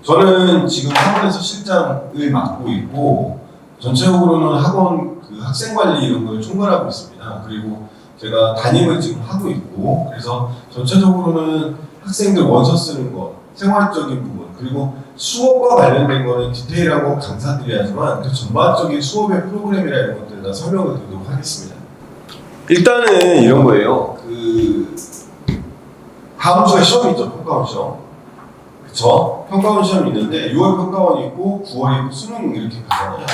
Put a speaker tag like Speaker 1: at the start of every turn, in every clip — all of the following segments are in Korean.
Speaker 1: 저는 지금 학원에서 실장을 맡고 있고 전체적으로는 학원 그 학생 관리 이런 걸 총괄하고 있습니다. 그리고 제가 담임을 지금 하고 있고 그래서 전체적으로는 학생들 원서 쓰는 거, 생활적인 부분 그리고 수업과 관련된 거는 디테일하고 강사들이 하지만 그 전반적인 수업의 프로그램이나 이런 것들을 다 설명을 드리도록 하겠습니다. 일단은 이런 거예요. 다음 주에 시험이 있죠. 평가원 시험. 그쵸? 평가원 시험이 있는데 6월 평가원이 있고 9월에 있고 수능 이렇게 가잖아요.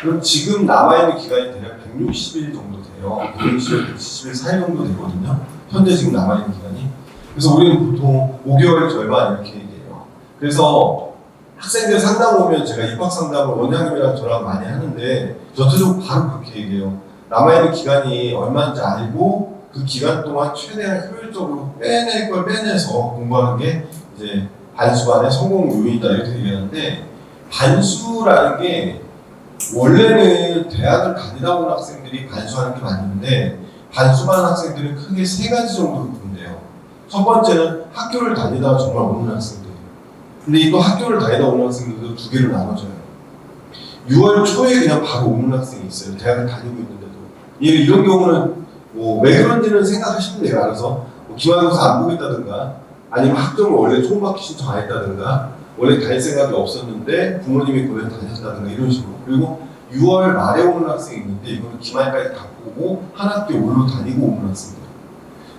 Speaker 1: 그럼 지금 남아있는 기간이 대략 160일 정도 돼요. 160일, 170일 사이 정도 되거든요. 현재 지금 남아있는 기간이. 그래서 우리는 보통 5개월 절반 이렇게 얘기해요. 그래서 학생들 상담 오면 제가 입학 상담을 원장님이랑 저랑 많이 하는데 전체적으로 바로 그렇게 얘기해요. 남아있는 기간이 얼마인지 알고 그 기간 동안 최대한 효율적으로 빼낼 걸 빼내서 공부하는 게 이제 반수반의 성공 요인이다 이렇게 얘기하는데 반수라는 게 원래는 대학을 다니다 온 학생들이 반수하는 게 맞는데 반수반 학생들은 크게 세 가지 정도로 보는데요. 첫 번째는 학교를 다니다 정말 오는 학생들. 근데 또 학교를 다니다 오는 학생들도 두 개로 나눠져요. 6월 초에 그냥 바로 오는 학생이 있어요. 대학을 다니고 있는데도. 이런 경우는 왜 그런지는 생각하시면 돼요. 알아서 기말고사 안 보겠다든가 아니면 학점을 원래 초음학교 신청 안 했다든가 원래 다닐 생각이 없었는데 부모님이 고려 다녔다든가 이런 식으로. 그리고 6월 말에 오는 학생이 있는데 이거는 기말까지 다 보고 한 학기에 올로 다니고 오는 학생들.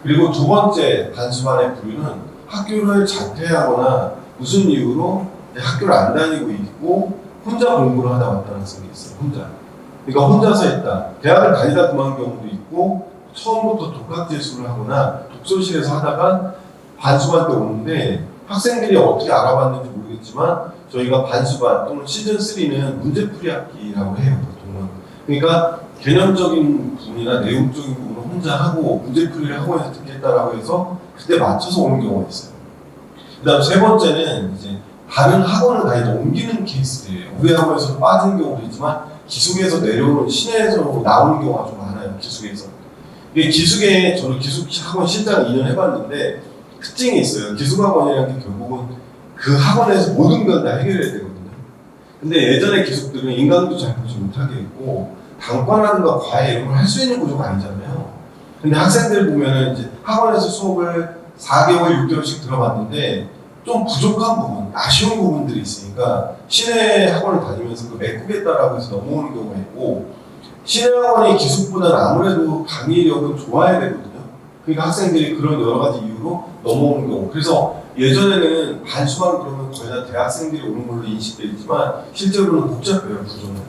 Speaker 1: 그리고 두 번째 반수반의 부류는 학교를 자퇴하거나 무슨 이유로 학교를 안 다니고 있고 혼자 공부를 하다 왔다는 학생이 있어요. 혼자. 그러니까 혼자서 했다. 대학을 다니다 그만 경우도 있고 처음부터 독학재수를 하거나 독서실에서 하다가 반수반 때 오는데 학생들이 어떻게 알아봤는지 모르겠지만 저희가 반수반 또는 시즌3는 문제풀이 학기라고 해요. 보통은. 그러니까 개념적인 부분이나 내용적인 부분을 혼자 하고 문제풀이를 학원에서 듣겠다라고 해서 그때 맞춰서 오는 경우가 있어요. 그 다음 세 번째는 이제 다른 학원을 다니다 옮기는 케이스들이에요. 우리 학원에서 빠진 경우도 있지만 기숙에서 내려오는 시내에서 나오는 경우가 좀 많아요. 기숙에서. 이게 기숙에 저는 기숙 학원 실장 2년 해봤는데 특징이 있어요. 기숙학원이라는 게 결국은 그 학원에서 모든 걸 다 해결해야 되거든요. 근데 예전에 기숙들은 인강도 잘 보지 못하게 있고 단과라든가 과외 이런 걸 할 수 있는 구조가 아니잖아요. 근데 학생들 보면은 이제 학원에서 수업을 4개월, 6개월씩 들어봤는데 좀 부족한 부분, 아쉬운 부분들이 있으니까 시내 학원을 다니면서 그 메꾸겠다라고 해서 넘어오는 경우가 있고 시내 학원이 기숙보다는 아무래도 강의력은 좋아야 되거든요. 그러니까 학생들이 그런 여러 가지 이유로 넘어오는 경우. 그래서 예전에는 반수반 그러면 거의 다 대학생들이 오는 걸로 인식되어 있지만 실제로는 복잡해요, 구조는.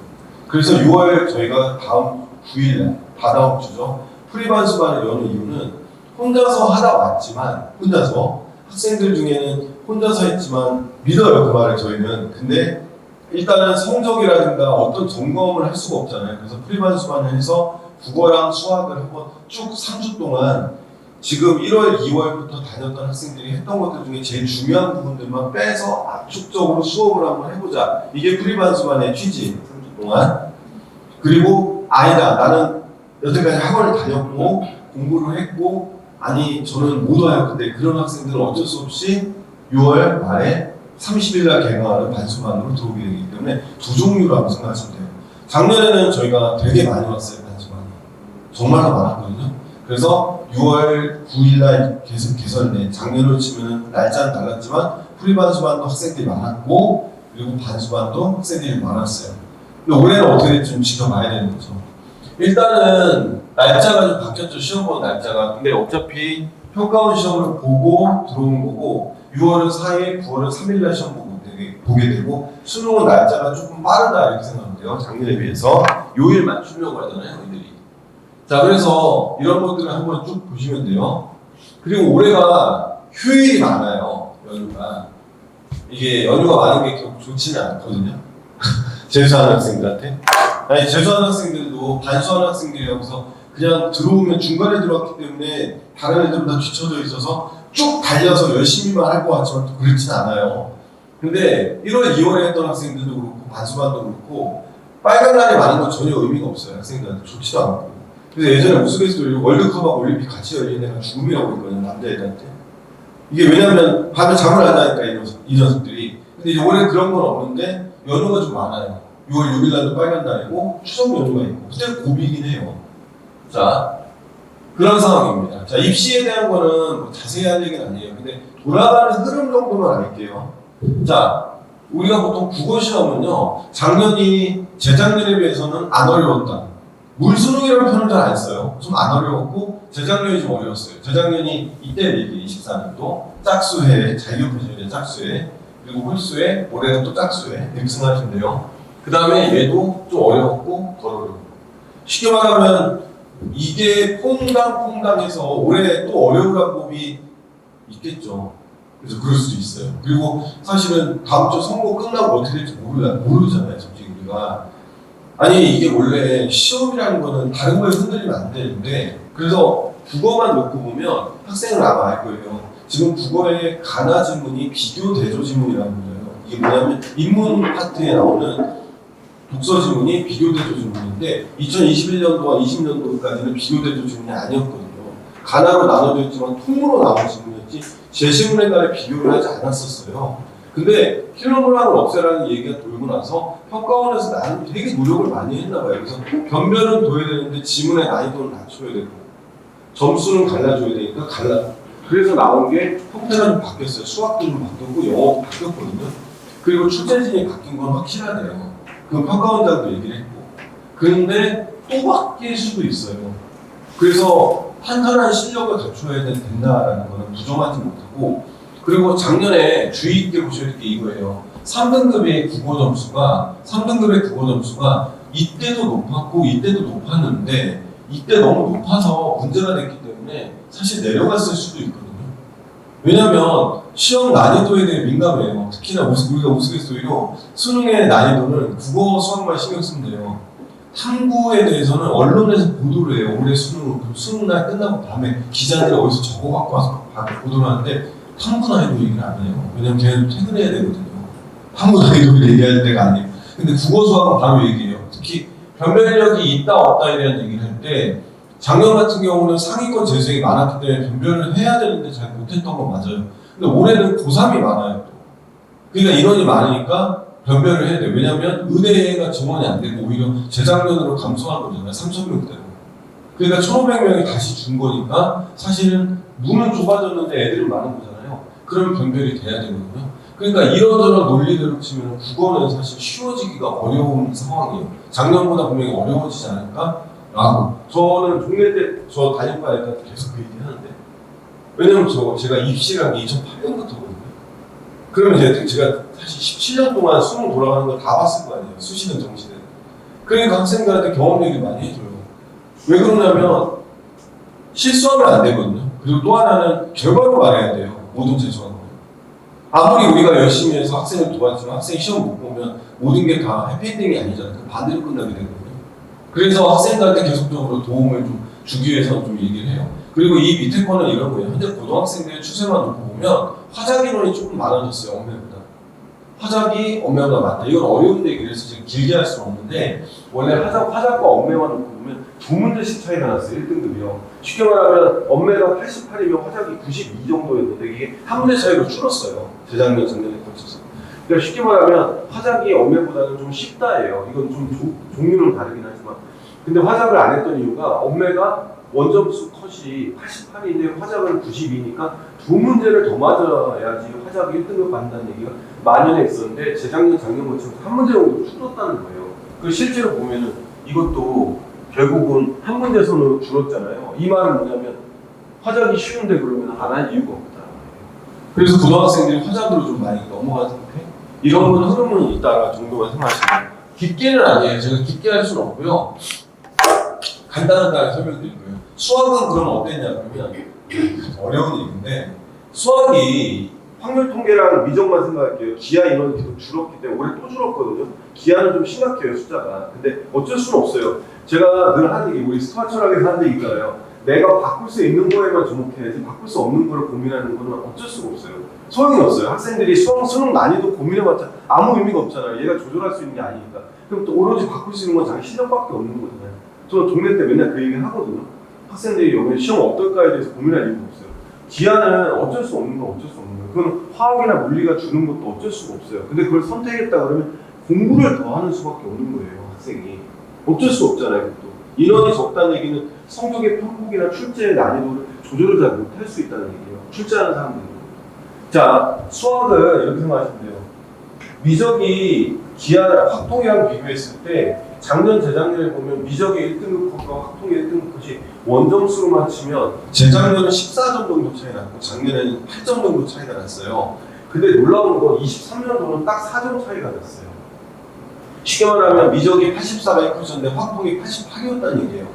Speaker 1: 그래서 6월 저희가 다음 9일, 다다음 주죠. 프리반수반을 여는 이유는 혼자서 하다 왔지만 혼자서 학생들 중에는 혼자서 했지만 믿어요, 그 말을 저희는. 근데 일단은 성적이라든가 어떤 점검을 할 수가 없잖아요. 그래서 프리반수반을 해서 국어랑 수학을 한번 쭉 3주 동안 지금 1월, 2월부터 다녔던 학생들이 했던 것들 중에 제일 중요한 부분들만 빼서 압축적으로 수업을 한번 해보자. 이게 프리반수반의 취지, 3주 동안. 그리고 아니다, 나는 여태까지 학원을 다녔고 공부를 했고 아니 저는 못 와요. 근데 그런 학생들은 어쩔 수 없이 6월 말에 30일 날 개강하는 반수반으로 들어오게 되기 때문에 두 종류라고 생각하시면 돼요. 작년에는 저희가 되게 많이 왔어요, 반수반이. 정말 많았거든요. 그래서 6월 9일 날 계속 개설된 작년으로 치면 날짜는 달랐지만 프리반수반도 학생들이 많았고 그리고 반수반도 학생들이 많았어요. 근데 올해는 어떻게 될지 좀 지켜봐야 되는 거죠. 일단은 날짜가 좀 바뀌었죠. 시험 보는 날짜가. 근데 어차피 평가원 시험을 보고 들어온 거고 6월은 4일, 9월은 3일 날 시험 보게 되고 수능은 날짜가 조금 빠르다 이렇게 생각하면 돼요. 작년에 비해서 요일 맞추려고 하잖아요, 이들이. 자, 그래서 이런 것들을 한번 쭉 보시면 돼요. 그리고 올해가 휴일이 많아요, 연휴가. 이게 연휴가 많은 게 결국 좋지는 않거든요. 재수하는 학생들한테. 아니, 재수하는 학생들도 반수하는 학생들이라고 해서 그냥 들어오면 중간에 들어왔기 때문에 다른 애들보다 뒤쳐져 있어서 쭉 달려서 열심히만 할 것 같지만 또 그렇진 않아요. 근데 1월, 2월에 했던 학생들도 그렇고 반수반도 그렇고 빨간 날이 많은 건 전혀 의미가 없어요. 학생들한테 좋지도 않고. 그래서 예전에 우스갯소리로 월드컵하고 올림픽 같이 열리는 애가 죽음이라고 했거든요. 남자애들한테. 이게 왜냐면 밤에 잠을 안 자니까 이 녀석들이. 근데 이제 올해 그런 건 없는데 연휴가 좀 많아요. 6월 6일 날도 빨간 날이고 추석 연휴가 있고 그때 고비긴 해요. 자, 그런 상황입니다. 자, 입시에 대한 거는 뭐 자세히 할 얘기는 아니에요. 근데 돌아가는 흐름 정도만 알게요. 자, 우리가 보통 국어 시험은요, 작년이 재작년에 비해서는 안 어려웠다. 물수능이라는 표현을 잘 안 써요. 좀 안 어려웠고, 재작년이 좀 어려웠어요. 재작년이 이때 얘기 24년도 짝수회, 자기교표시에 짝수회, 그리고 홀수회, 올해는 또 짝수회, 등승하신대요. 그 다음에 얘도 좀 어려웠고, 덜 어려웠고. 쉽게 말하면, 이게 퐁당퐁당해서 올해 또 어려운 법이 있겠죠. 그래서 그럴 수도 있어요. 그리고 사실은 다음 주 선거 끝나고 어떻게 될지 모르잖아요, 솔직히 우리가. 아니, 이게 원래 시험이라는 거는 다른 거에 흔들리면 안 되는데, 그래서 국어만 놓고 보면 학생은 아마 알 거예요. 지금 국어의 가나 지문이 비교 대조 지문이라는 거예요. 이게 뭐냐면 인문 파트에 나오는 독서 지문이 비교 대조 지문인데 2021년도와 20년도까지는 비교 대조 지문이 아니었거든요. 가나로 나눠져 있지만 통으로 나온 지문이었지 제시문에 따라 비교를 하지 않았었어요. 근데 킬로그램을 없애라는 얘기가 돌고 나서 평가원에서 나는 되게 노력을 많이 했나 봐요. 그래서 변별은 둬야 되는데 지문의 난이도는 낮춰야 되고 점수는 갈라줘야 되니까 그래서 나온 게 형태가 좀 바뀌었어요. 수학도 좀 바뀌었고 영어도 바뀌었거든요. 그리고 출제진이 바뀐 건 확실하네요. 그건 평가원장도 얘기를 했고. 그런데 또 바뀔 수도 있어요. 그래서 판단한 실력을 갖춰야 된다라는 거는 부정하지 못하고, 그리고 작년에 주의 있게 보셔야 될 게 이거예요. 3등급의 국어 점수가 이때도 높았고 이때도 높았는데 이때 너무 높아서 문제가 됐기 때문에 사실 내려갔을 수도 있거든요. 왜냐면 시험 난이도에 대해 민감해요. 특히나 우리가 우스갯소리로 수능의 난이도는 국어 수학만 신경 쓰면 돼요. 탐구에 대해서는 언론에서 보도를 해요. 올해 수능날 끝나고 밤에 기자들이 어디서 적어 갖고 와서 보도를 하는데 탐구 난이도 얘기를 안 해요. 왜냐면 걔는 퇴근해야 되거든요. 탐구 난이도를 얘기할 때가 아니에요. 근데 국어 수학은 바로 얘기해요. 특히 변별력이 있다 없다에 대한 얘기를 할 때 작년 같은 경우는 상위권 재수생이 많았기 때문에 변별을 해야 되는데 잘 못했던 건 맞아요. 근데 올해는 고3이 많아요. 또. 그러니까 인원이 많으니까 변별을 해야 돼요. 왜냐면 의대가 증원이 안 되고 오히려 재작년으로 감소한 거잖아요. 3,000명대로. 그러니까 1,500명이 다시 준 거니까 사실은 문은 좁아졌는데 애들은 많은 거잖아요. 그럼 변별이 돼야 되거든요. 그러니까 이런저런 논리대로 치면 국어는 사실 쉬워지기가 어려운 상황이에요. 작년보다 분명히 어려워지지 않을까? 라고. 저는 종례 때 저 담임과에 계속 그 얘기 하는데, 왜냐면 제가 입시란 게 2008년부터거든요. 그러면 제가 사실 17년 동안 수능 돌아가는 걸 다 봤을 거 아니에요. 수시는 정시는. 그러니까 학생들한테 경험 얘기 많이 해줘요. 왜 그러냐면 실수하면 안 되거든요. 그리고 또 하나는 결과로 말해야 돼요. 모든 재수하는 거. 아무리 우리가 열심히 해서 학생을 도왔지만 학생이 시험 못 보면 모든 게 다 해피엔딩이 아니잖아요. 반대로 끝나게 되거든요. 그래서 학생들한테 계속적으로 도움을 좀 주기 위해서 좀 얘기를 해요. 그리고 이 밑에 거는 이런 거예요. 현재 고등학생들의 추세만 놓고 보면 화작인원이 조금 많아졌어요. 엄매보다. 화작이 엄매보다 많다. 이건 어려운 얘기를 해서 지금 길게 할 수는 없는데 원래 화작과 엄매만 놓고 보면 두 문제씩 차이가 났어요. 1등급이요. 쉽게 말하면 엄매가 88이면 화작이 92 정도였는데 이게 한 문제 차이로 줄었어요. 재작년, 작년에 걸쳐서. 그러니까 쉽게 말하면 화작이 엄매보다는 좀 쉽다예요. 이건 좀 종류는 다르긴 하지만. 근데 화작을 안 했던 이유가 엄매가 원점수 컷이 88인데 화작은 92니까 두 문제를 더 맞아야지 화작이 1등급 받는다는 얘기가 만연해 있었는데 재작년, 작년 거치면서 한 문제 정도 줄었다는 거예요. 그 실제로 보면은 이것도 결국은 한 문제 선으로 줄었잖아요. 이 말은 뭐냐면 화작이 쉬운데 그러면 안 할 이유가 없다. 그래서 고등학생들이 화작으로 좀 많이 넘어가는 상태? 이런 건 흐름은 있다 정도만 생각하시면 깊게는 아니에요. 제가 깊게 할 수는 없고요. 간단하게 설명드릴 거예요. 수학은 그럼 어땠냐 그러면 어려운 얘기인데 수학이 확률 통계랑 미적만 생각할게요. 기하 인원이 계속 줄었기 때문에 올해 또 줄었거든요. 기하는 좀 심각해요 숫자가. 근데 어쩔 수는 없어요. 제가 늘 하는 얘기, 우리 스토아 철학에서 하는 얘기 있잖아요. 내가 바꿀 수 있는 거에만 주목해야지 바꿀 수 없는 거를 고민하는 거는 어쩔 수가 없어요. 소용이 없어요. 학생들이 수능 난이도 고민해봤자 아무 의미가 없잖아요. 얘가 조절할 수 있는 게 아니니까. 그럼 또 오로지 바꿀 수 있는 건 자기 실력밖에 없는 거잖아요. 저 종례 때 맨날 그 얘기를 하거든요. 학생들이 이번에 시험 어떨까에 대해서 고민할 이유가 없어요. 기하는 어쩔 수 없는 건 어쩔 수 없는 거예요.
Speaker 2: 그건 화학이나 물리가 주는 것도 어쩔 수가 없어요. 근데 그걸 선택했다 그러면 공부를 더 하는 수밖에 없는 거예요, 학생이. 어쩔 수 없잖아요, 그것도. 인원이 적다는 얘기는 성적의 편곡이나 출제의 난이도를 조절을 잘 못할 수 있다는 얘기예요. 출제하는 사람들이. 자, 수학은 이렇게 생각하시면 돼요. 미적이 기하 확통이랑 비교했을 때 작년, 재작년에 보면 미적의 1등급 컷과 확통의 1등급 컷이 원점수로만 치면 재작년은 14점 정도 차이 났고 작년에는 8점 정도 차이가 났어요. 근데 놀라운 건 23년도는 딱 4점 차이가 났어요. 쉽게 말하면 미적이 84가 1컷이었는데 확통이 88이었다는 얘기예요.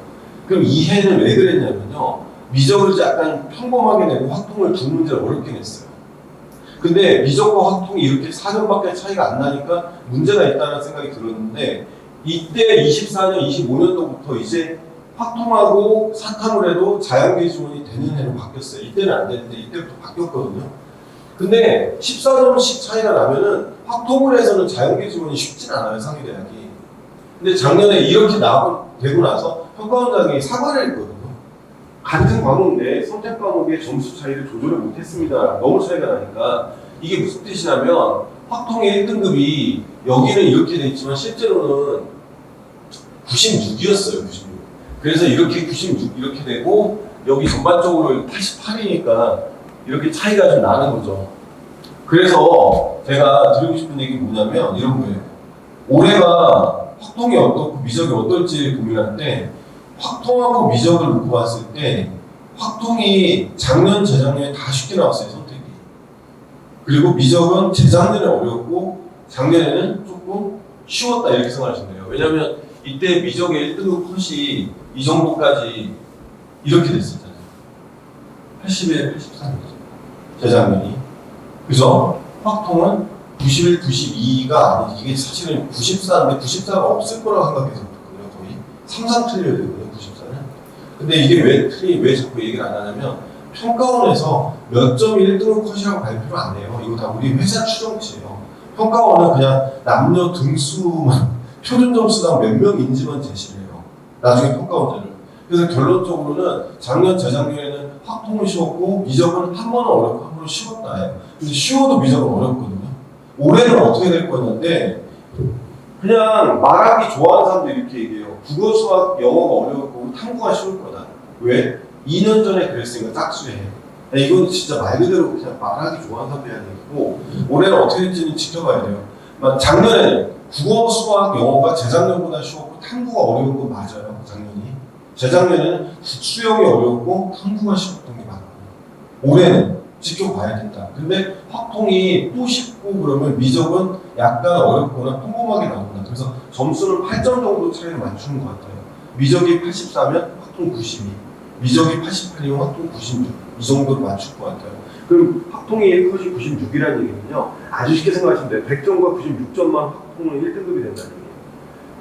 Speaker 2: 그럼 이 해는 왜 그랬냐면요. 미적을 약간 평범하게 내고 확통을 두 문제를 어렵게 냈어요. 근데 미적과 확통이 이렇게 4점밖에 차이가 안 나니까 문제가 있다는 생각이 들었는데 이때 24년, 25년도부터 이제 확통하고 사탐을 해도 자연계 지원이 되는 해로 바뀌었어요. 이때는 안 됐는데 이때부터 바뀌었거든요. 근데 14점씩 차이가 나면은 확통을 해서는 자연계 지원이 쉽진 않아요, 상위대학이. 근데 작년에 이렇게 되고 나서 평가원장이 사과를 했거든요. 같은 과목 내 선택 과목의 점수 차이를 조절을 못했습니다. 너무 차이가 나니까. 이게 무슨 뜻이냐면 확통의 1등급이 여기는 이렇게 돼 있지만 실제로는 96이었어요. 96. 그래서 이렇게 96 이렇게 되고 여기 전반적으로 88이니까 이렇게 차이가 좀 나는 거죠. 그래서 제가 드리고 싶은 얘기는 뭐냐면 이런 거예요. 올해가 확통이 어떻고 미적이 어떨지 고민할 때 확통하고 미적을 놓고 봤을 때 확통이 작년, 재작년에 다 쉽게 나왔어요, 선택이. 그리고 미적은 재작년에 어렵고 작년에는 조금 쉬웠다 이렇게 생각하시면 돼요. 왜냐하면 이때 미적의 1등급 컷이 이 정도까지 이렇게 됐었잖아요. 81, 83이죠. 재작년이. 그죠? 확통은 91, 92가 아니지. 이게 사실은 94인데 94가 없을 거라고 생각해서 그렇거든요. 거의 3상 틀려야 되거든요. 94는. 근데 이게 왜 자꾸 얘기를 안 하냐면 평가원에서 몇 점이 1등급 컷이라고 발표를 안 해요. 이거 다 우리 회사 추정치예요. 평가원은 그냥 남녀 등수만 표준 점수당 몇 명 인지만 제시를 해요. 나중에 평가원들을. 그래서 결론적으로는 작년, 재작년에는 확통은 쉬웠고 미적은 한 번은 어렵고 한 번은 쉬웠다 해요. 근데 쉬워도 미적은 어렵거든요. 올해는 어떻게 될 거냐인데 그냥 말하기 좋아하는 사람도 이렇게 얘기해요. 국어, 수학, 영어가 어려웠고 탐구가 쉬울 거다. 왜? 2년 전에 그랬으니까 짝수해. 이건 진짜 말 그대로 그냥 말하기 좋아하는 사람들이 하는 얘기고 올해는 어떻게 될지는 지켜봐야 돼요. 작년에는 국어, 수학, 영어가 재작년보다 쉬웠고 탐구가 어려운 건 맞아요. 작년이. 재작년에는 수영이 어려웠고 탐구가 쉬웠던 게 맞고 올해는 지켜봐야 된다. 근데 확통이 또 쉽고 그러면 미적은 약간 어렵거나 평범하게 나온다. 그래서 점수는 8점 정도 차이를 맞추는 것 같아요. 미적이 84면 확통 92, 미적이 88이면 확통 96 이 정도로 맞출 것 같아요. 그럼 확통이 1컷이 96이라는 얘기는요. 아주 쉽게 생각하시면 돼요. 100점과 96점만 확통은 1등급이 된다는 얘기예요.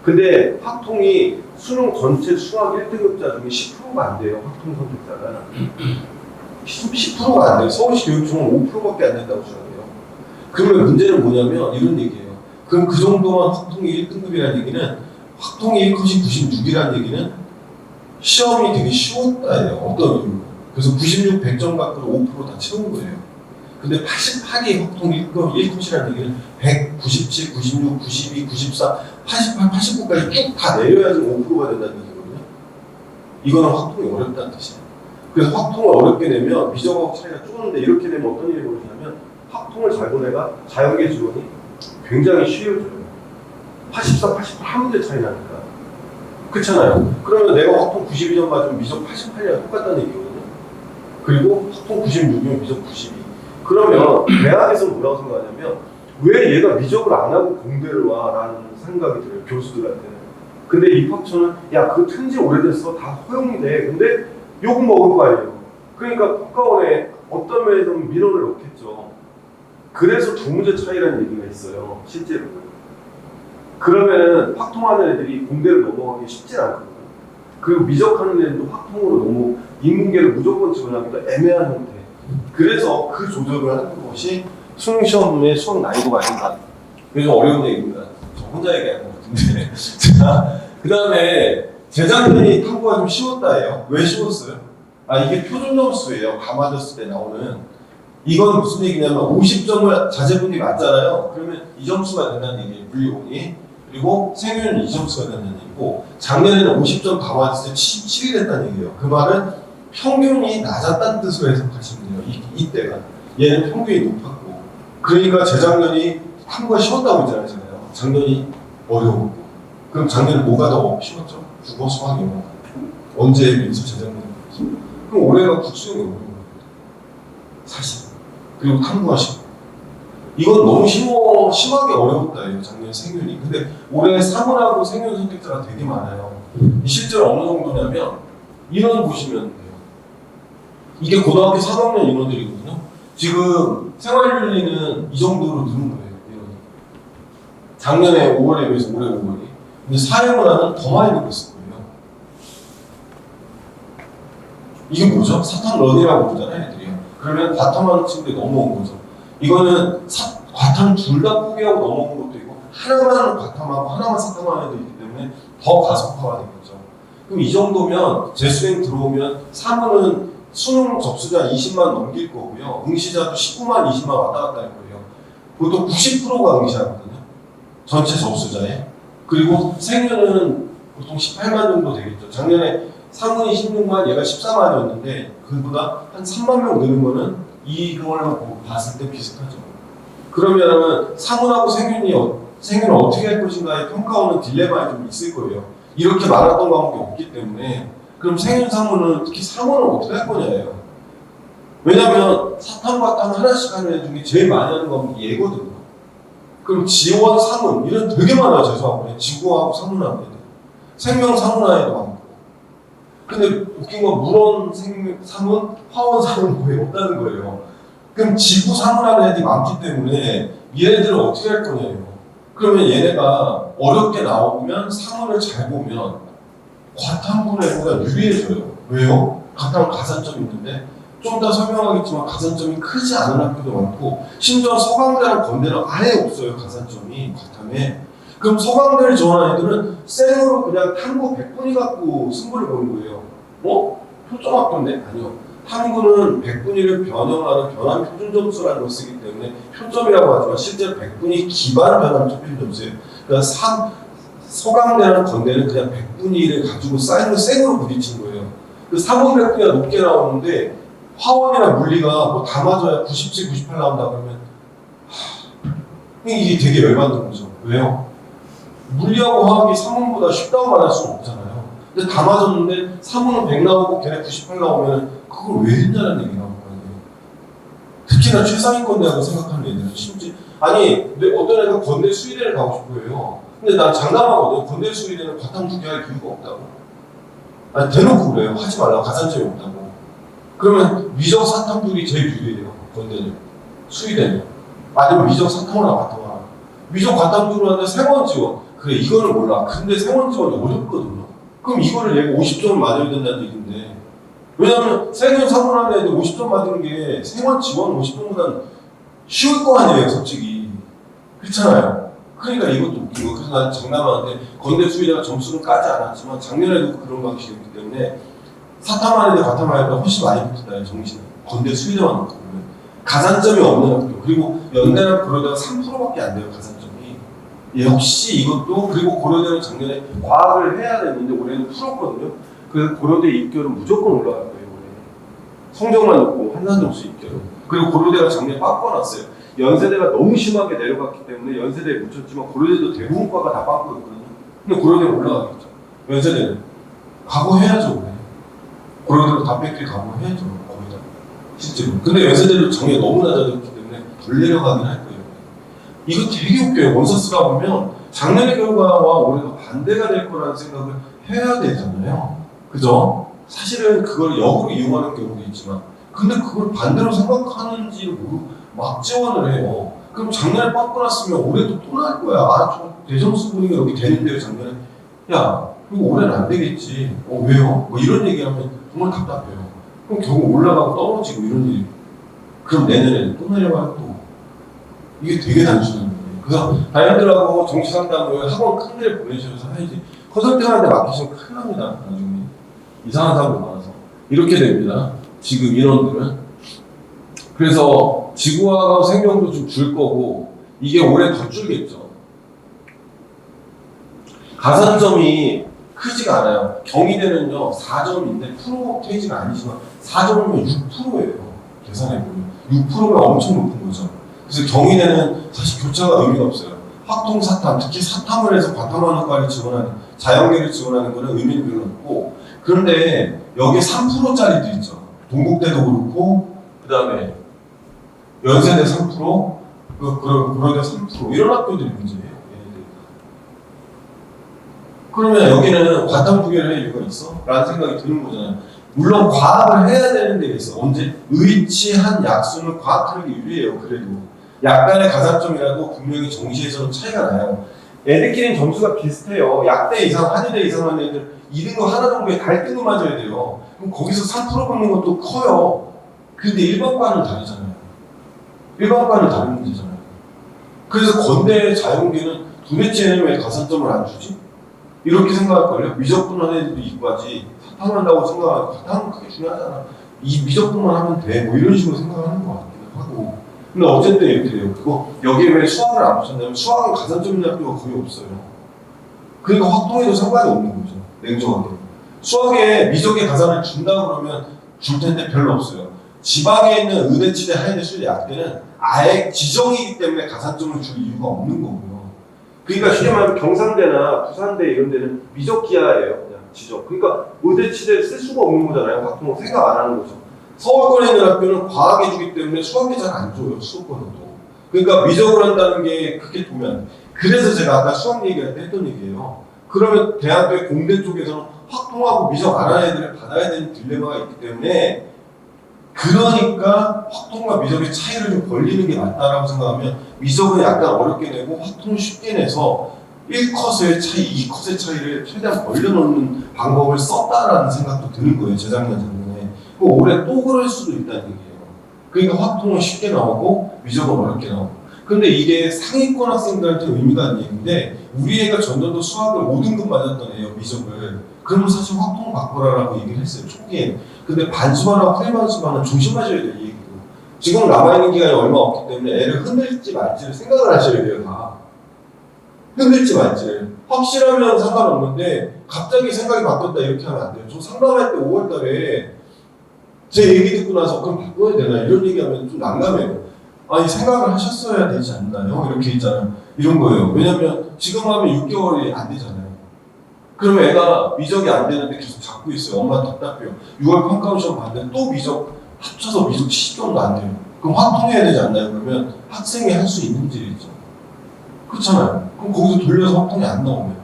Speaker 2: 근데 확통이 수능 전체 수학 1등급자 중에 10%가 안 돼요. 확통 선택자가. 10%가 안 돼요. 서울시 교육청은 5%밖에 안 된다고 생각해요. 그러면 문제는 뭐냐면 이런 얘기예요. 그럼 그 정도만 확통이 1등급이라는 얘기는 확통이 1컷이 96이라는 얘기는 시험이 되게 쉬웠다예요. 어떤 이유로. 그래서 96, 100점 밖으로 5% 다 채운 거예요. 근데 88이 확통 1컷이라는 얘기는 100, 97, 96, 92, 94, 88, 89까지 쭉 다 내려야지 5%가 된다는 얘기거든요. 이거는 확통이 어렵다는 뜻이에요. 그래서 확통을 어렵게 내면 미적하고 차이가 쪼는데 이렇게 되면 어떤 일이 벌어지냐면 확통을 잘 보내가 자연계 지원이 굉장히 쉬워져요. 84, 88 한 문제 차이 나니까. 그렇잖아요. 그러면 내가 확통 92점 맞으면 미적 88이랑 똑같다는 얘기거든요. 그리고 확통 96이면 미적 92. 그러면 대학에서는 뭐라고 생각하냐면 왜 얘가 미적을 안 하고 공대를 와? 라는 생각이 들어요. 교수들한테는. 근데 입학처는 야 그거 튼지 오래됐어. 다 허용이 돼. 근데 욕 먹을 거 아니에요. 그러니까 국가원에 어떤 면에서는 민원을 넣겠죠. 그래서 두 문제 차이라는 얘기가 있어요. 실제로. 그러면 확통하는 애들이 공대를 넘어가기 쉽지 않거든요. 그리고 미적하는 애들도 확통으로 너무 인문계를 무조건 지원하기도 애매한 형태. 그래서 그 조절을 하는 것이 수능 시험의 수학 난이도가 아닌가. 그래서 어려운 얘기입니다. 저 혼자 얘기하는 것 같은데. 자, 그 다음에 재작년이 탐구가 좀 쉬웠다예요. 왜 쉬웠어요? 이게 표준 점수예요. 다 맞았을 때 나오는.
Speaker 1: 이건 무슨 얘기냐면 50점을 자제분이 맞잖아요. 그러면 2점수가 된다는 얘기예요. 물리온이. 그리고 생윤은 2점수가 된다는 얘기고 작년에는 50점 다 맞았을 때 7이 됐다는 얘기예요. 그 말은 평균이 낮았다는 뜻으로 해석하시면 돼요. 이때가. 얘는 평균이 높았고. 그러니까 재작년이 탐구가 쉬웠다고 했잖아요. 작년이 어려웠고. 그럼 작년에 뭐가 더 쉬웠죠? 국어, 수학, 영어. 언제에 비해서 재작년에 비해서. 그럼 올해가 국수형이 어려운 거예요. 사실. 그리고 탐구가 쉽고. 이건 너무 심하게 어려웠다, 작년 생윤이. 근데 올해 사문하고 생윤 선택자가 되게 많아요. 실제로 어느 정도냐면, 인원 보시면 돼요. 이게 고등학교 3학년 인원들이거든요. 지금 생활윤리는 이 정도로 느는 거예요, 인원이. 작년에 5월에 비해서 올해 5월이. 근데 사회문화는 더 많이 늘었을 거예요. 이게 뭐죠? 사탐런이라고 부르잖아요, 애들이요. 그러면 과탐하는 친구들이 넘어온 거죠. 이거는 과탐 둘 다 포기하고 넘어온 것도 있고 하나만 과탐하고 하나만 사탐하는 애도 있기 때문에 더 가속화가 되겠죠. 그럼 이 정도면 재수생 들어오면 사문은 수능 접수자 20만 넘길 거고요. 응시자도 19만, 20만 왔다 갔다 할 거예요. 보통 90%가 응시하거든요. 전체 접수자에. 그리고 생윤은 보통 18만 정도 되겠죠. 작년에 상문이 16만, 얘가 14만이었는데 그보다 한 3만 명 느는 거는 이걸로 봤을 때 비슷하죠. 그러면 상문하고 생윤은 어떻게 할 것인가에 평가원은 딜레마에 좀 있을 거예요. 이렇게 많았던 과목이 없기 때문에 그럼 생윤 상문은 특히 상문은 어떻게 할 거냐예요. 왜냐하면 사탐, 과탐 하나씩 하는 애 중에 제일 많이 하는 과목이 얘거든요. 그럼 지원, 상문 이런 되게 많아요. 재수학원에 지구하고 상문하는 애들. 생명 상문화에도 많고. 근데 웃긴 건 물원 상문, 화원 상문 거의 없다는 거예요. 그럼 지구 상문하는 애들이 많기 때문에 얘네들은 어떻게 할 거냐요. 그러면 얘네가 어렵게 나오면 상문을 잘 보면 과탐분해보다 유리해져요. 왜요? 과탐 가산점이 있는데 좀 더 설명하겠지만 가산점이 크지 않은 학교도 많고 심지어 서강대랑 건대는 아예 없어요. 가산점이 과탐에. 그럼 서강대를 지원하는 애들은 생으로 그냥 탐구 100분위 갖고 승부를 보는 거예요. 표점학교인데? 아니요. 탐구는 100분위를 변형하는 변환 표준 점수라는 걸 쓰기 때문에 표점이라고 하지만 실제로 100분위 기반 변환 표준 점수예요. 그러니까 서강대랑 건대는 그냥 100분위를 가지고 쌓이는 생으로 부딪힌 거예요. 그 3원 100분위가 높게 나오는데 화원이나 물리가 뭐 다 맞아야 97, 98 나온다 그러면 이게 되게 열받는 거죠. 왜요? 물리하고 화학이 3원보다 쉽다고 말할 수는 없잖아요. 근데 다 맞았는데 3원은 100 나오고 걔네 98 나오면 그걸 왜 했냐는 얘기 나올 거 아니에요. 특히나 최상위권대라고 생각하는 애들은 심지어 아니 어떤 애가 건대 수의대를 가고 싶어 해요. 근데 난 장담하거든요. 건대 수의대는 과탐 2개 할 이유가 없다고. 아니 대놓고 그래요. 하지 말라고. 가산점이 없다고. 그러면 미적 사탐들이 제일 유리해요. 건대는. 수의대는. 아니면 미적 사탐하나 과탐하나. 미적 과탐들을 하는데 생원 지원. 그래 이거는 몰라. 근데 생원 지원이 어렵거든요. 그럼 이거를 얘가 50점을 맞아야 된다는 얘기인데 왜냐면 생원 사문하는 애들 50점 맞는 게 생원 지원 50점보다는 쉬울 거 아니에요. 솔직히. 그렇잖아요. 그러니까 이것도 웃긴 거. 그래서 난 장담하는데 건대 수의대가 점수는 까지 않았지만 작년에도 그런 방식이었기 때문에 사탐하는 애 과탐하는 애보다 훨씬 많이 붙었다는 정신은. 건대 수의대만 놓고 보면 가산점이 없는 학교. 그리고 연대랑 고려대가 3%밖에 안 돼요. 가산점이. 역시 이것도 그리고 고려대는 작년에 과학을 해야 되는데 올해는 풀었거든요. 그래서 고려대 입결은 무조건 올라갈 거예요. 올해. 성적만 놓고 한산점수 입결은. 그리고 고려대가 작년에 바꿔놨어요. 연세대가 너무 심하게 내려갔기 때문에 연세대에 묻혔지만 고려대도 대부분 과가 다 바꿨거든요. 근데 고려대는 올라가겠죠. 연세대는 각오해야죠. 올해. 고려대도 다 뺏길 각오해야죠. 거의 다. 실제로. 근데 연세대도 작년에 너무 낮아졌기 때문에 덜 내려가긴 할 거예요. 이거 되게 웃겨요. 원서 쓰다 보면 작년의 결과와 올해가 반대가 될 거라는 생각을 해야 되잖아요. 그죠? 사실은 그걸 역으로 이용하는 경우도 있지만 근데 그걸 반대로 생각하는지를 모르고 막 지원을 해요. 그럼 작년에 바꿔놨으면 올해도 또 날 거야. 저 대점수 분위기가 여기 되는데요, 작년에. 야, 이거 올해는 안 되겠지. 왜요? 뭐 이런 얘기하면 정말 답답해요. 그럼 결국 올라가고 떨어지고 이런 일이. 그럼 내년에 또 내려가고 또. 이게 되게 단순한 거예요. 그래서 다이언들하고 정치 상담을 학원 큰 데를 보내셔서 해야지. 컨설팅하는데 맡기시면 큰일 납니다. 나중에. 이상한 사람들 많아서. 이렇게 됩니다. 지금 인원들은.
Speaker 2: 그래서 지구화가 생명도 좀 줄 거고 이게 올해 더 줄겠죠. 가산점이 크지가 않아요. 경희대는요 4점인데 프로테이지가 아니지만 4점이면 6%예요. 계산해보면 6%가 엄청 높은 거죠. 그래서 경희대는 사실 교차가 의미가 없어요. 확통 사탐, 특히 사탐을 해서 과탐환학과를 지원하는 자연계를 지원하는 거는 의미는 별로 없고, 그런데 여기 3%짜리도 있죠. 동국대도 그렇고 그 다음에 연세대 3%, 그러대 3% 이런 학교들이 문제예요. 그러면 여기는 과탐 두 개를 할 이유가 있어? 라는 생각이 드는 거잖아요. 물론 과학을 해야 되는 데 있어. 언제 의치한 약수는 과학하는 게 유리해요. 그래도 약간의 가산점이라도 분명히 정시에서는 차이가 나요. 애들끼리는 점수가 비슷해요. 약대 이상, 한의대 이상 하는 애들 2등급 하나 정도에 달등급 맞아야 돼요. 그럼 거기서 3% 받는 것도 커요. 근데 일반과는 다르잖아요. 일반과는 다른 문제잖아요. 그래서 건대 자연계는 도대체 왜 가산점을 안 주지? 이렇게 생각할걸요. 미적분만 해도 이과지 사탐한다고 생각하면 사탐은 그게 중요하잖아. 이 미적분만 하면 돼. 뭐 이런 식으로 생각하는 것 같기도 하고. 근데 어쨌든 이렇게 돼요. 그리고 여기에 왜 수학을 안 붙였냐면 수학은 가산점 있는 학교가 거의 없어요. 그러니까 확통해도 상관이 없는 거죠. 냉정하게. 수학에 미적의 가산을 준다 그러면 줄 텐데 별로 없어요. 지방에 있는 의대, 치대, 하이대, 수대, 약대는 아예 지정이기 때문에 가산점을 줄 이유가 없는 거고요. 그러니까 쉽게 말하면 경상대나 부산대 이런 데는 미적 기하예요. 그냥 지적. 그러니까 의대, 치대를 쓸 수가 없는 거잖아요. 확통을 생각 안 하는 거죠. 서울권에 있는 학교는 과학해 주기 때문에 수학이 잘 안 줘요. 수도권에도. 그러니까 미적을 한다는 게 크게 보면 그래서 제가 아까 수학 얘기할 때 했던 얘기예요. 그러면 대학교의 공대 쪽에서는 확통하고 미적 안 하는 애들을 받아야 되는 딜레마가 있기 때문에 그러니까 확통과 미적의 차이를 좀 벌리는 게 맞다라고 생각하면 미적은 약간 어렵게 내고 확통을 쉽게 내서 1컷의 차이, 2컷의 차이를 최대한 벌려놓는 방법을 썼다라는 생각도 드는 거예요. 재작년, 작년에. 올해 또 그럴 수도 있다는 얘기예요. 그러니까 확통은 쉽게 나오고 미적은 어렵게 나오고. 근데 이게 상위권 학생들한테 의미가 있는 얘기인데 우리 애가 전년도 수학을 5등급 맞았던 애예요. 미적을. 그러면 사실 확통 바꿔라라고 얘기를 했어요. 초기에. 근데 반수반하고 프리반수반은 조심하셔야 돼요. 이 얘기도. 지금 남아있는 기간이 얼마 없기 때문에 애를 흔들지 말지를 생각을 하셔야 돼요. 다. 흔들지 말지를. 확실하면 상관없는데 갑자기 생각이 바뀌었다 이렇게 하면 안 돼요. 저 상담할 때 5월달에 제 얘기 듣고 나서 그럼 바꿔야 되나 이런 얘기하면 좀 난감해요. 아니 생각을 하셨어야 되지 않나요? 이렇게 있잖아요. 이런 거예요. 왜냐면 지금 하면 6개월이 안 되잖아요. 그러면 애가 미적이 안 되는데 계속 잡고 있어요. 엄마 답답해요. 6월 평가원 시험 봤는데 또 미적 합쳐서 미적 70점도 안 돼요. 그럼 확통해야 되지 않나요? 그러면 학생이 할 수 있는 질이죠. 그렇잖아요. 그럼 거기서 돌려서 확통이 안 나오면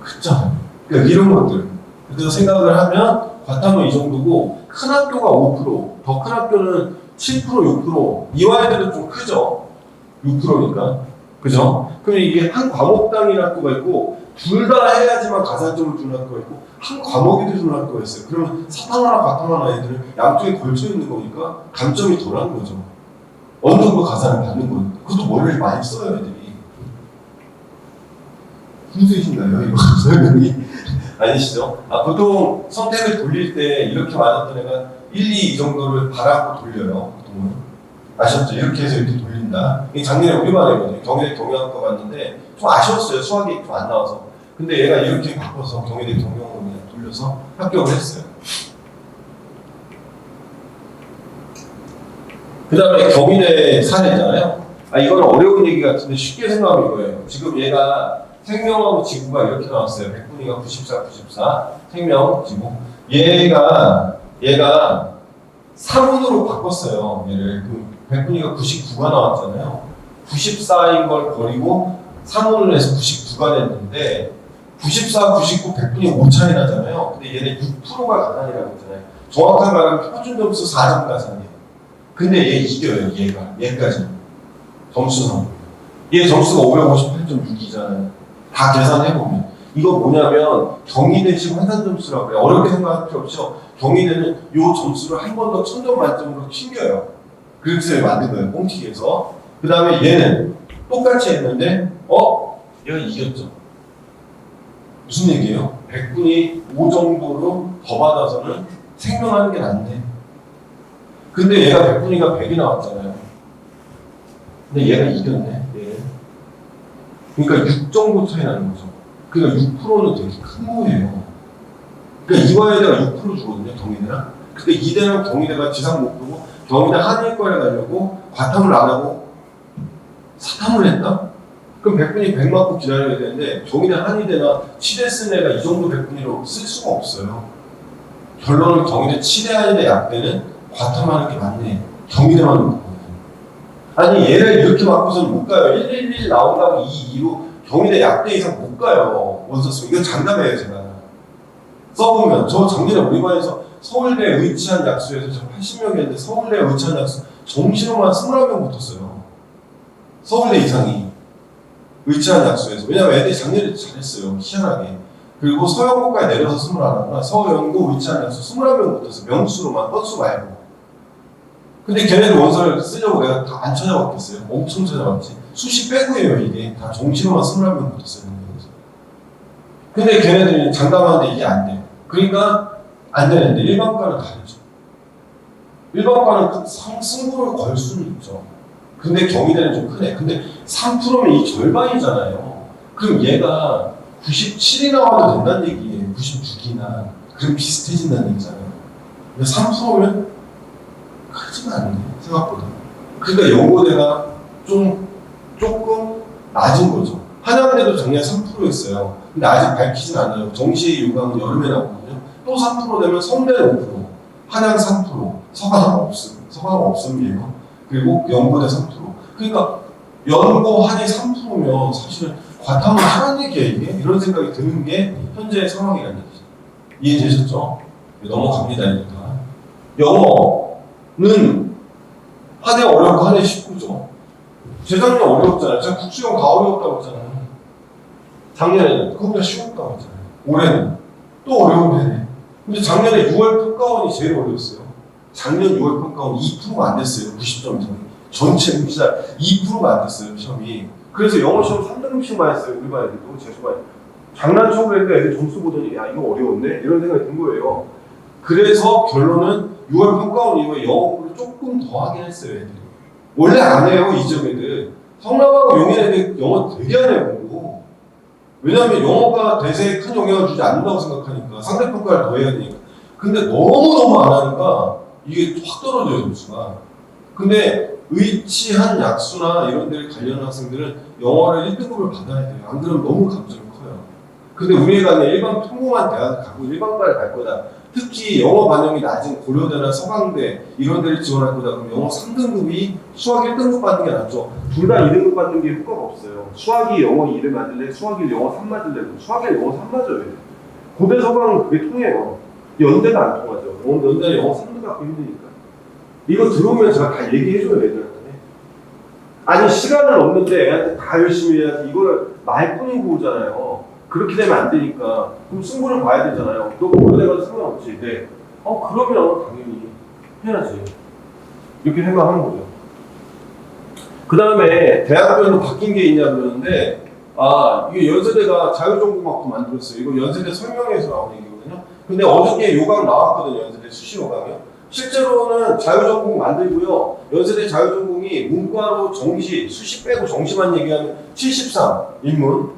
Speaker 2: 그렇잖아요. 그러니까 이런 것들. 그래서 생각을 하면 과탐은 이 정도고 큰 학교가 5%, 더 큰 학교는 7%, 6%. 이화여대도 좀 크죠. 6%니까. 그죠? 그럼 이게 한 과목당인 학교가 있고 둘 다 해야지만 가산점을 주는 학교가 있고 한 과목에도 주는 학교가 있어요. 그러면 사탐 하나, 과탐 하나 애들은 양쪽에 걸쳐 있는 거니까 감점이 덜한 거죠. 어느 정도 가산을 받는 거니까. 그것도 머리를 많이 써요, 애들이. 힘드신가요, 이거 설명이? 아니시죠? 보통 선택을 돌릴 때 이렇게 맞았던 애가 1, 2 이 정도를 바라고 돌려요. 보통은. 아셨죠? 이렇게 해서 이렇게 돌린다. 이게 작년에 우리 반이거든요. 경희대 경영학과 갔는데 좀 아쉬웠어요. 수학이 좀 안 나와서. 근데 얘가 이렇게 바꿔서 경희대 경영으로 그냥 돌려서 합격을 했어요. 그 다음에 경희대 사례잖아요. 이거는 어려운 얘기 같은데 쉽게 생각하면 이거예요. 지금 얘가 생명하고 지구가 이렇게 나왔어요. 백분위가 94, 94. 생명, 지구. 얘가 3운으로 바꿨어요. 얘를. 백분위가 99가 나왔잖아요. 94인 걸 버리고 3운을 해서 99가 됐는데 94, 99, 100분위 5차이 나잖아요. 근데 얘네 6%가 가산이라고 했잖아요. 정확한 말하면 표준 점수 4점 가산이에요. 근데 얘 이겨요. 얘까지. 점수상. 얘 점수가 558.6이잖아요. 다 계산해보면. 이거 뭐냐면 경희대식 환산 점수라고 해요. 어렵게 생각할 필요 없죠. 경희대는 요 점수를 한 번 더 1000점 만점으로 튕겨요. 그렇게 만든 거예요. 뻥튀기에서. 그 다음에 얘는 똑같이 했는데 얘가 이겼죠. 무슨 얘기예요? 100분이 5 정도로 더 받아서는 생명하는 게 낫네. 근데 얘가 100분위가 100이 나왔잖아요. 근데 얘가 이겼네. 얘. 그러니까 6 정도 차이 나는 거죠. 그러니까 6%는 되게 큰 거예요. 그러니까 이화여대가 6% 주거든요, 경희대랑. 근데 이대랑 경희대가 지상 목표고 경희대 한일과에 가려고 과탐을 안 하고 사탐을 했다? 그럼 100분이 100 맞고 기다려야 되는데 경희대 한의대나 치대 쓴 애가 이 정도 100분위로 쓸 수가 없어요. 결론은 경희대 치대 한의대 약대는 과탐하는 게 맞네. 경희대만 놓고. 아니 얘를 이렇게 맞고서는 못 가요. 111 나온다고 2로 경희대 약대 이상 못 가요. 원서 쓰면. 이거 장담해요 제가. 써보면 저 작년에 우리 반에서 서울대 의치한 약수에서 저 80명이었는데 서울대 의치한 약수 정시로만 21명 붙었어요. 서울대 이상이. 의치한 약수에서. 왜냐면 애들이 작년에 잘했어요. 희한하게. 그리고 서영고까지 내려서 21명, 서영고 의치한 약수 21명 붙었어요. 명수로만, 건수 말고. 근데 걔네들 원서를 쓰려고 내가 다 안 찾아봤겠어요. 엄청 찾아봤지. 수시 빼고예요, 이게. 다 정시로만 21명 붙었어요. 근데 걔네들이 장담하는데 이게 안 돼요. 그러니까 안 되는데 일반과는 다르죠. 일반과는 승부를 걸 수는 있죠. 근데 경희대는 좀 크네. 근데 3%면 이 절반이잖아요. 그럼 얘가 97이 나와도 된다는 얘기예요. 96이나. 그럼 비슷해진다는 얘기잖아요. 근데 3%면 크지가 않네, 생각보다. 그러니까 연고대가 조금 낮은 거죠. 한양대도 작년 3%였어요. 근데 아직 밝히진 않아요. 정시 요강은 여름에 나오거든요. 또 3% 되면 성대는 5%, 한양 3%, 서강 없음이에요. 그리고 연고대 3%. 그러니까 연고 한이 3%면 사실은 과탐을 하라는 얘기야 이게? 이런 생각이 드는 게 현재의 상황이라는 얘기죠. 이해되셨죠? 넘어갑니다. 영어는 한해 어렵고 한해 쉽고죠. 재작년 어려웠잖아요. 제가 국수형 다 어려웠다고 했잖아요. 작년에는 그거보다 쉬웠다고 했잖아요. 올해는 또 어려운 데네. 근데 작년에 6월 평가원이 제일 어려웠어요. 작년 6월 평가원 2%가 안 됐어요. 90점 이상이. 전체 진짜 2%가 안 됐어요, 시험이. 그래서 영어 시험 3등급씩만 했어요, 우리 반 애들도, 재수반. 장난쳐고 했는데 애들 점수 보더니, 야, 이거 어려웠네? 이런 생각이 든 거예요. 그래서 결론은 6월 평가원 이후에 영어 공부를 조금 더 하긴 했어요, 애들이. 원래 안 해요, 이 지역 애들. 성남하고 용인 애들 영어 되게 안 해요, 공부. 왜냐하면 영어가 대세에 큰 영향을 주지 않는다고 생각하니까, 상대평가를 더 해야 되니까. 근데 너무너무 안 하니까 이게 확 떨어져요, 점수가. 근데 의치한 약수나 이런 데를 관련한 학생들은 영어를 1등급을 받아야 돼요. 안 그러면 너무 감점이 커요. 근데 우리 애가 일반 평범한 대학을 가고 일반과를 갈 거다. 특히 영어 반영이 낮은 고려대나 서강대 이런 데를 지원할 거다. 그럼 영어 3등급이 수학 1등급 받는 게 낫죠. 둘 다 2등급 받는 게 효과가 없어요. 수학이 영어 2를 맞을래? 수학이 영어 3 맞을래? 수학이 영어 3 맞아요. 고대 서강은 그게 통해요. 연대는 안 통하죠. 연대는 영어 3등 갖고 힘드니까. 이거 들어오면 제가 다 얘기해줘요, 애들한테. 아니, 시간은 없는데 애한테 다 열심히 해야지. 이거를 말뿐이고 오잖아요. 그렇게 되면 안 되니까. 그럼 승부를 봐야 되잖아요. 너 고려대가 상관없지. 네. 그러면 당연히 해야지. 이렇게 생각하는 거죠. 그 다음에 대학별로 바뀐 게 있냐 그러는데, 이게 연세대가 자유전공학부 만들었어요. 이거 연세대 설명회에서 나온 얘기거든요. 근데 어저께 요강 나왔거든요, 연세대 수시 요강이요. 실제로는 자유전공 만들고요. 연세대 자유전공이 문과로 정시, 수시 빼고 정시만 얘기하면 73, 인문,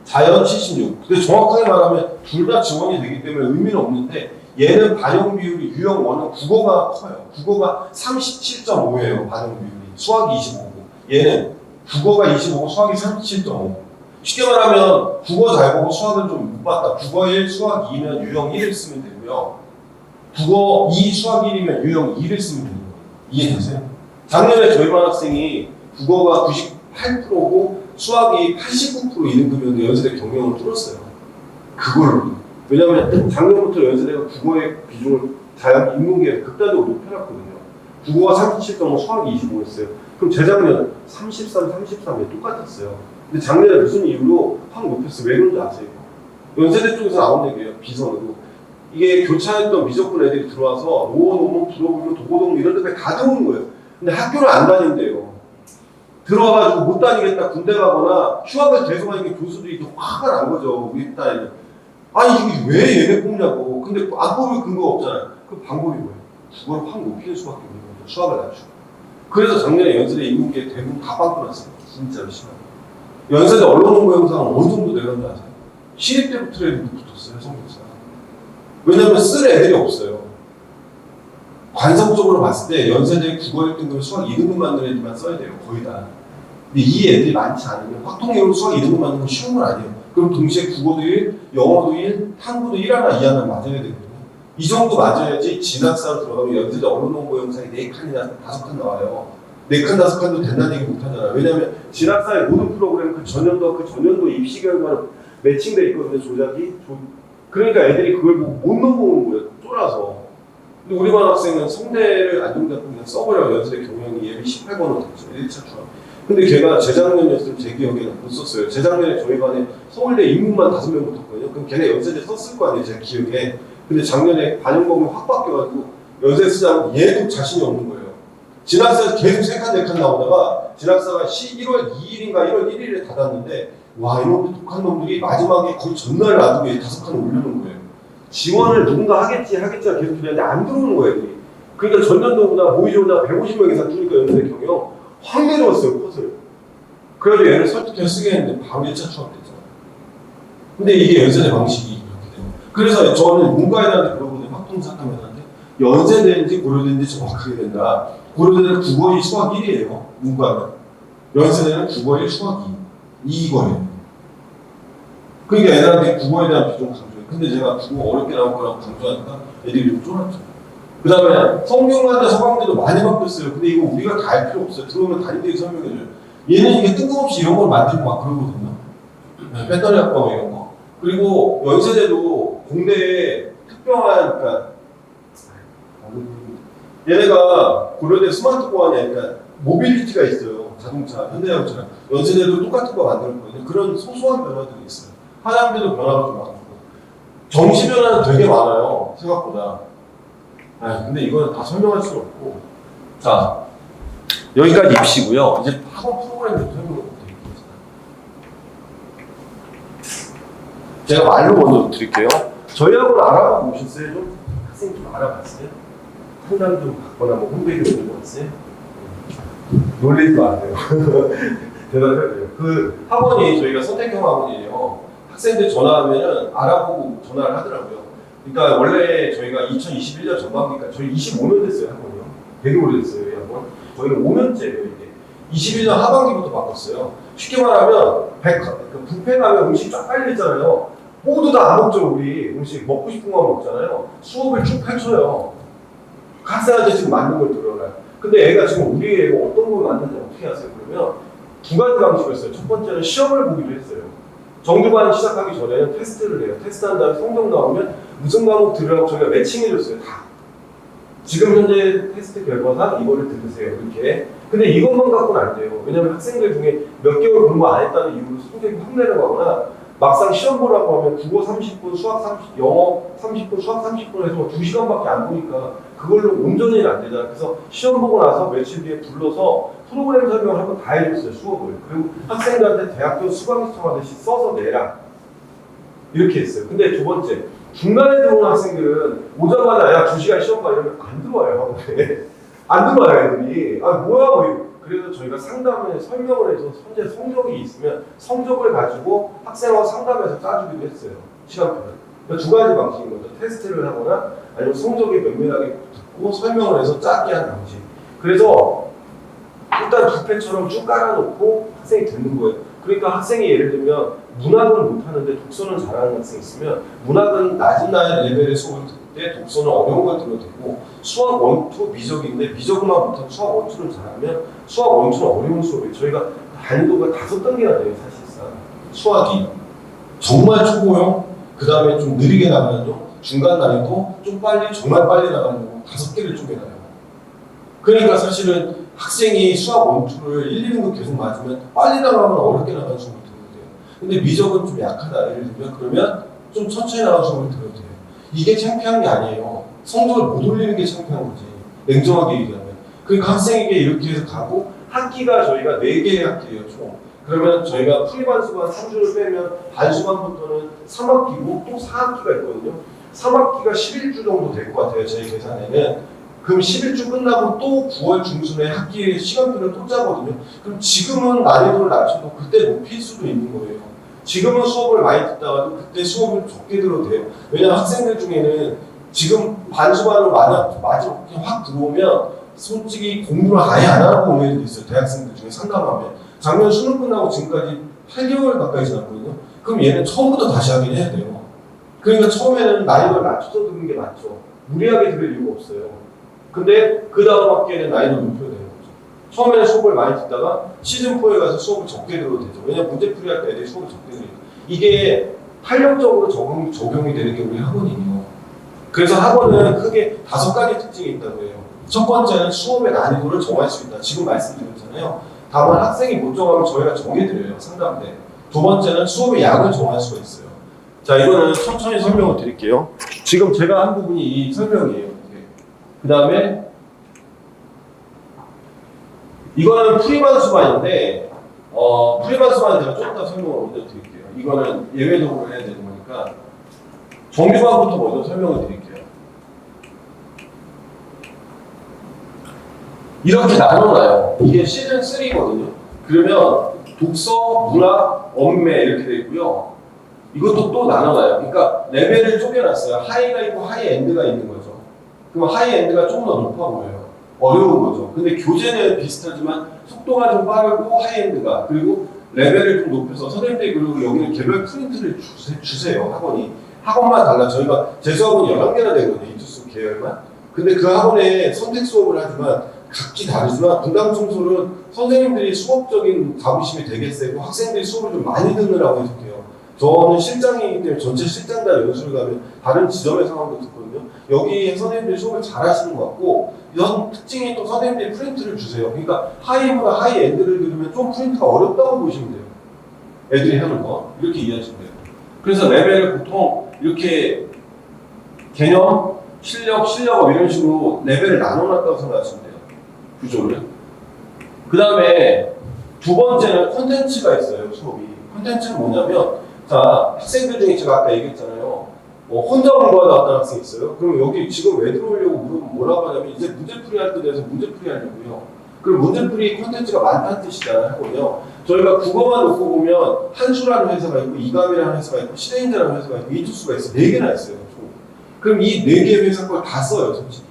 Speaker 2: 자연 76. 근데 정확하게 말하면 둘 다 지원이 되기 때문에 의미는 없는데 얘는 반영 비율이 유형 1은 국어가 커요. 국어가 37.5예요, 반영 비율이. 수학이 25고. 얘는 국어가 25고 수학이 37.5. 쉽게 말하면 국어 잘 보고 수학은 좀 못 봤다. 국어 1, 수학 2면 유형 1을 쓰면 되고요. 국어 2, 수학 1이면 유형 2를 쓰면 되는 거예요. 이해되세요? 작년에 저희 반 학생이 국어가 98%고 수학이 89% 2등급이었는데 연세대 경영을 뚫었어요. 그걸로. 왜냐면 작년부터 연세대가 국어의 비중을 자연 인문계에서 극단적으로 높여놨거든요. 국어가 37.5, 수학이 25였어요. 그럼 재작년 33, 33에 똑같았어요. 근데 작년에 무슨 이유로 확 높였어요. 왜 그런지 아세요? 연세대 쪽에서 나온 얘기예요. 비선으로. 이게 교차했던 미적분 애들이 들어와서 노원, 오문, 부로불교, 도고동 이런 데까지 다 들어오는 거예요. 근데 학교를 안 다닌대요. 들어와가지고 못 다니겠다, 군대 가거나 휴학을 계속 하니까 교수들이 또 화가 난 거죠. 우리 딸이. 아니 이게 왜 얘네 뽑냐고. 근데 안 뽑을 근거가 없잖아요. 그 방법이 뭐예요? 국어를 확 높이는 수밖에 없는 거죠. 수학을 낮추고. 그래서 작년에 연세대 인문계 대부분 다 빵꾸 났어요. 진짜로 심하게. 연세대 언론홍보 영상은 어느 정도 내렸는지 아세요? 신입 때부터 붙었어요, 성적사. 왜냐면 쓸 애들이 없어요. 관성적으로 봤을 때 연세대 국어 1등급 수학 2등급 만드는 애들만 써야 돼요. 거의 다. 근데 이 애들이 많지 않으면 확통적으로 수학 2등급 만드는 건 쉬운 건 아니에요. 그럼 동시에 국어도 1, 영어도 1, 탐구도 1 하나 2 하나 맞아야 되거든요. 이 정도 맞아야지 진학사로 들어가면 연세대 언론홍보 영상이 4칸이나 5칸 나와요. 4칸 5칸도 된다는 얘기 못하잖아요. 왜냐하면 진학사의 모든 프로그램 그 전년도 입시 결과는 매칭돼 있거든요. 조작이. 그러니까 애들이 그걸 못 넘어오는 거예요. 쫄아서. 근데 우리 반 학생은 성대를 안정잡고 그냥 써버려요. 연세대 경영이 예비 18번으로 됐죠. 1차 추학. 근데 걔가 재작년이었으면 제 기억에는 못 썼어요. 재작년에 저희 반에 서울대 인문만 5명 붙었거든요. 그럼 걔네 연세대 썼을 거 아니에요. 제 기억에. 근데 작년에 반영범위 확 바뀌어가지고 연세 쓰자고 얘도 자신이 없는 거예요. 진학사에서 계속 3칸 4칸 나오다가 진학사가 1월 2일인가 1월 1일에 닫았는데 와 이놈들 독한 놈들이 마지막에 거의 전날 놔두고 5칸을 올려놓은 거예요. 지원을 누군가 하겠지가 계속 들렸는데 안 들어오는 거예요. 애들이. 그러니까 전년도보다 모의조보다 150명 이상 주니까 연세 경영 확 내려왔어요. 컷을. 그래도 얘를 설득해서 쓰게 했는데 바로 1차 추합됐잖아요. 근데 이게 연세대 방식이 이렇게 돼요. 그래서 저는 문과애들한테 물어보는 학통사탐애들한테 연세대인지 고려대인지 정확하게 된다. 고려대는 국어 1 수학 1이에요. 문과는. 연세대는 국어 1 수학 2. 이거예요. 그러니까 애들한테 국어에 대한 비중 강조해요. 근데 제가 국어 어렵게 나온 거라고 강조하니까 애들이 좀 쫄았죠. 그 다음에 성균관대 서강대도 많이 바뀌었어요. 근데 이거 우리가 다 알 필요 없어요. 들어오면 담임들이 설명해줘요. 얘는 이게 뜬금없이 이런 걸 만들고 막 그러거든요. 배터리 학과 이런 거. 그리고 연세대도 공대에 특별한, 그러니까 얘네가 고려대 스마트 보안이 그러니까 모빌리티가 있어요. 자동차, 현대자동차. 연세대도 똑같은 거 만들었거든요. 그런 소소한 변화들이 있어요. 하나님들도 변화가 좀 많고. 정시 변화는 되게 많아요. 생각보다. 근데 이거는 다 설명할 수는 없고. 자, 여기까지 입시고요. 이제 학원 프로그램부터 설명을 드릴게요. 제가 말로 먼저 드릴게요. 저희 학원 알아보고 오셨어요? 좀 학생 좀 알아봤어요? 상담 좀 받거나 뭐 홈페이지 보고 왔어요? 놀리지 마세요. 대단해요. 그 학원이 저희가 선택형 학원이에요. 학생들 전화하면은 알아보고 전화를 하더라고요. 그러니까 원래 저희가 2021년 전반기까지 저희 25년 됐어요 학원이요. 되게 오래됐어요 이 학원. 저희는 5년째예요 이게. 21년 하반기부터 바꿨어요. 쉽게 말하면 뷔페 가면 음식 쫙 깔려 있잖아요. 모두 다 안 먹죠 우리. 음식 먹고 싶은 거 먹잖아요. 수업을 쭉 펼쳐요. 학생한테 지금 맞는 걸 들어라요. 근데 애가 지금 우리 애가 어떤 걸 맞는지 어떻게 하세요? 그러면 2가지 방식을 써요. 첫 번째는 시험을 보기로 했어요. 정규반 시작하기 전에는 테스트를 해요. 테스트한 다음에 성적 나오면 무슨 과목 들으라고 저희가 매칭해줬어요. 다. 지금 현재 테스트 결과상 이거를 들으세요. 이렇게. 근데 이것만 갖고는 안 돼요. 왜냐면 학생들 중에 몇 개월 공부 안 했다는 이유로 성적이 확 내려가거나 막상 시험 보라고 하면 국어 30분, 수학 30분, 영어 30분, 수학 30분 해서 2시간밖에 안 보니까 그걸로 온전히는 안 되잖아. 그래서 시험 보고 나서 며칠 뒤에 불러서 프로그램 설명을 한번 다 해줬어요, 수업을. 그리고 학생들한테 대학교 수강 신청하듯이 써서 내라. 이렇게 했어요. 근데 두 번째, 중간에 들어온 학생들은 오자마자 야 2시간 시험 봐 이러면 안 들어와요, 학원에. 안 들어와요, 애들이. 아, 뭐야, 뭐. 그래서 저희가 상담을 설명을 해서 현재 성적이 있으면 성적을 가지고 학생하고 상담해서 짜주기도 했어요. 시간표를. 그러니까 2가지 방식인 거죠. 테스트를 하거나 아니면 성적이 면밀하게 듣고 설명을 해서 짜게 하는 방식. 그래서 일단 뷔페처럼 쭉 깔아놓고 학생이 듣는 거예요. 그러니까 학생이 예를 들면 문학은 못하는데 독서는 잘하는 학생이 있으면 문학은 낮은 레벨의 수업을 듣을 때 독서는 어려운 걸 들어도 되고 수학 1, 2 미적인데 미적만 못하고 수학 1, 2를 잘하면 수학 1, 2는 어려운 수업이에요. 저희가 난이도가 5단계가 돼요 사실상. 수학이 정말 초보형, 그 다음에 좀 느리게 나가는 거, 중간 난이도, 좀 빨리, 정말 빨리 나가는 거 5개를 쪼개놔요. 그러니까 사실은 학생이 수학 1, 2를 1, 2등급 계속 맞으면 빨리 나가면 어렵게 나가는 수업을 들어도 돼요. 근데 미적은 좀 약하다 예를 들면 그러면 좀 천천히 나가는 수업을 들어도 돼요. 이게 창피한 게 아니에요. 성적을 못 올리는 게 창피한 거지. 냉정하게 얘기하면. 그러니까 학생에게 이렇게 해서 가고 학기가 저희가 4개의 학기예요 총. 그러면 저희가 풀반수반 3주를 빼면 반수반부터는 3학기고 또 4학기가 있거든요. 3학기가 11주 정도 될 것 같아요 저희 계산에는.
Speaker 1: 그럼 11주 끝나고 또 9월 중순에 학기 시간표를 또 짜거든요. 그럼 지금은 난이도를 낮춰도 그때 높일 수도 있는 거예요. 지금은 수업을 많이 듣다가도 그때 수업을 적게 들어도 돼요. 왜냐면 학생들 중에는 지금 반수반으로 마지막 확 들어오면 솔직히 공부를 아예 안 하고 온 애들도 있어요. 대학생들 중에 상담하면. 작년 수능 끝나고 지금까지 8개월 가까이 지났거든요. 그럼 얘는 처음부터 다시 하긴 해야 돼요. 그러니까 처음에는 난이도를 낮춰서 듣는 게 맞죠. 무리하게 들을 이유가 없어요. 근데 그 다음 학기에는 난이도를 높여야 되는 거죠. 처음에는 수업을 많이 듣다가 시즌4에 가서 수업을 적게 들어도 되죠. 왜냐면 문제풀이 할 때 애들이 수업을 적게 들으니까. 이게 탄력적으로 적용이 되는 게 우리 학원이에요. 그래서 학원은 크게 5가지 특징이 있다고 해요. 첫 번째는 수업의 난이도를 정할 수 있다. 지금 말씀드렸잖아요. 다만 학생이 못 정하면 저희가 정해드려요. 상담 때. 두 번째는 수업의 양을 정할 수가 있어요. 자, 이거는 천천히 설명을 드릴게요. 지금 제가 한 부분이 이 설명이에요. 그 다음에 이거는 프리반 수반인데 프리반 수반은 제가 좀 더 설명을 먼저 드릴게요. 이거는 예외적으로 해야 되는 거니까 정규반부터 먼저 설명을 드릴게요. 이렇게 나눠놔요. 이게 시즌 3거든요. 그러면 독서, 문학, 언매 이렇게 되어 있고요. 이것도 또 나눠놔요. 그러니까 레벨을 쪼개놨어요. 하이가 있고 하이엔드가 있는 거죠. 그럼 하이엔드가 좀 더 높아 보여요. 어려운 거죠. 근데 교재는 비슷하지만 속도가 좀 빠르고 하이엔드가 그리고 레벨을 좀 높여서 선생님들이 그리고 여기는 개별 프린트를 주세요. 학원만 달라. 저희가 제 수업은 11개나 되거든요. 이투수 계열만. 근데 그 학원에 선택 수업을 하지만 각기 다르지만 분당 청소는 선생님들이 수업적인 자부심이 되게 세고 학생들이 수업을 좀 많이 듣느라고 해석해요. 저는 실장이기 때문에 전체 실장 다 연수를 가면 다른 지점의 상황도 듣거든요. 여기 선생님들이 수업을 잘 하시는 것 같고 이런 특징이 또 선생님들이 프린트를 주세요. 그러니까 하이보다 하이엔드를 들으면 좀 프린트가 어렵다고 보시면 돼요. 애들이 하는 거 이렇게 이해하시면 돼요. 그래서 레벨을 보통 이렇게 개념, 실력업 이런 식으로 레벨을 나눠놨다고 생각하시면 돼요. 구조를. 그 다음에 두 번째는 콘텐츠가 있어요. 수업이. 콘텐츠는 뭐냐면 자, 학생들 중에 제가 아까 얘기했잖아요. 혼자 공부하다 왔던 학생이 있어요. 그럼 여기 지금 왜 들어오려고 물으면 뭐라고 하냐면 이제 문제풀이 할 때 대해서 문제풀이 하려고요. 그럼 문제풀이 콘텐츠가 많다는 뜻이잖아요. 하고요. 저희가 국어만 놓고 보면 한수라는 회사가 있고 이감이라는 회사가 있고 시대인재라는 회사가 있고 이투수가 있어요. 4개나 있어요. 그럼 이 4개의 회사 걸 다 써요. 솔직히.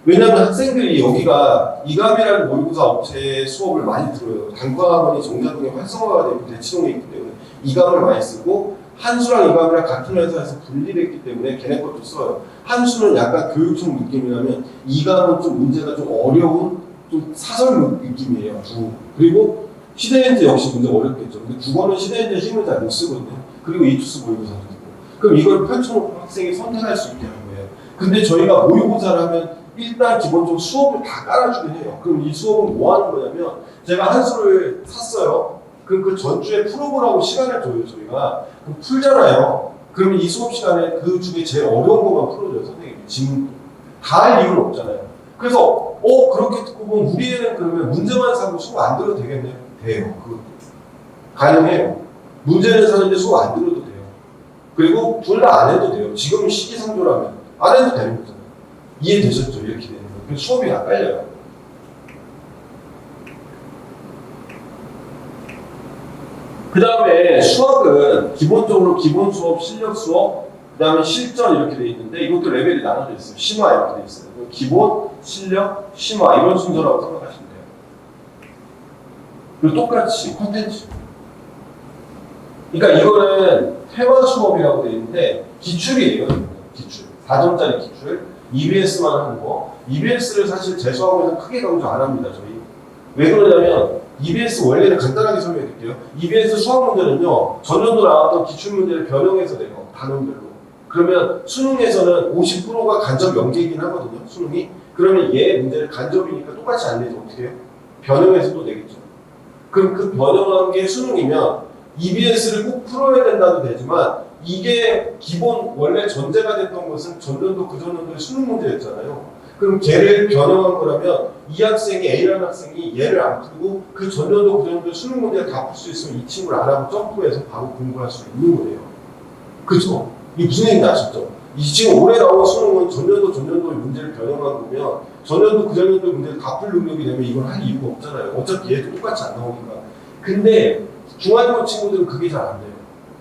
Speaker 1: 왜냐하면 학생들이 여기가 이감이라는 모의고사 업체의 수업을 많이 들어요. 단과학원이 정자동에 활성화가 되고 대치동에 있기 때문에 이감을 많이 쓰고 한수랑 이감이랑 같은 회사에서 분리됐기 때문에 걔네 것도 써요. 한수는 약간 교육청 느낌이라면 이감은 좀 문제가 좀 어려운 좀 사설 느낌이에요. 그리고 시대인재 역시 문제 어렵겠죠. 근데 국어는 시대인재 힘을 잘 못 쓰거든요. 그리고 이투수 모의고사도 있고. 그럼 이걸 펼쳐놓고 학생이 선택할 수 있게 하는 거예요. 근데 저희가 모의고사를 하면 일단 기본적으로 수업을 다 깔아주긴 해요. 그럼 이 수업은 뭐 하는 거냐면 제가 한수를 샀어요. 그럼 그 전주에 풀어보라고 시간을 줘요. 저희가. 그럼 풀잖아요. 그러면 이 수업 시간에 그 중에 제일 어려운 것만 풀어줘요. 선생님이. 지금 다 할 이유는 없잖아요. 그래서 그렇게 듣고 보면 우리 애는 그러면 문제만 사고 수업 안 들어도 되겠네요. 돼요. 가능해요. 문제는 사는데 수업 안 들어도 돼요. 그리고 둘 다 안 해도 돼요. 지금 시기상조라면 안 해도 되는 거잖아요. 이해되셨죠? 이렇게 되는 거예요. 그래서 수업이 안 깔려요. 그 다음에 수학은 기본적으로 기본 수업, 실력 수업, 그 다음에 실전 이렇게 돼 있는데 이것도 레벨이 나눠져 있어요. 심화 이렇게 돼 있어요. 기본, 실력, 심화 이런 순서라고 생각하시면 돼요. 그리고 똑같이 콘텐츠. 그러니까 이거는 테마 수업이라고 돼 있는데 기출이에요. 기출. 4점짜리 기출. EBS만 하는 거. EBS를 사실 재수학원에서 크게 강조 안 합니다. 저희. 왜 그러냐면 EBS 원래는 간단하게 설명해 드릴게요. EBS 수학 문제는요. 전년도 나왔던 기출 문제를 변형해서 내요. 단원별로. 그러면 수능에서는 50%가 간접 연계이긴 하거든요. 수능이. 그러면 얘 문제를 간접이니까 똑같이 안 내죠. 어떻게 해요? 변형해서 또 내겠죠. 그럼 그 변형한 게 수능이면 EBS를 꼭 풀어야 된다도 되지만 이게 기본 원래 전제가 됐던 것은 전년도 그 전년도의 수능 문제였잖아요. 그럼 걔를 변형한 거라면 이 학생이 A라는 학생이 얘를 안 풀고 그 전년도 그 전년도 수능 문제를 다 풀 수 있으면 이 친구를 안 하고 점프해서 바로 공부할 수 있는 거예요. 그죠? 이게 무슨 얘기인지 아셨죠? 이 지금 올해 나온 수능은 전년도의 문제를 변형한 거면 전년도 그전년도의 문제를 다 풀 능력이 되면 이걸 할 이유가 없잖아요. 어차피 얘도 똑같이 안 나오니까. 근데 중간고 친구들은 그게 잘 안 돼요.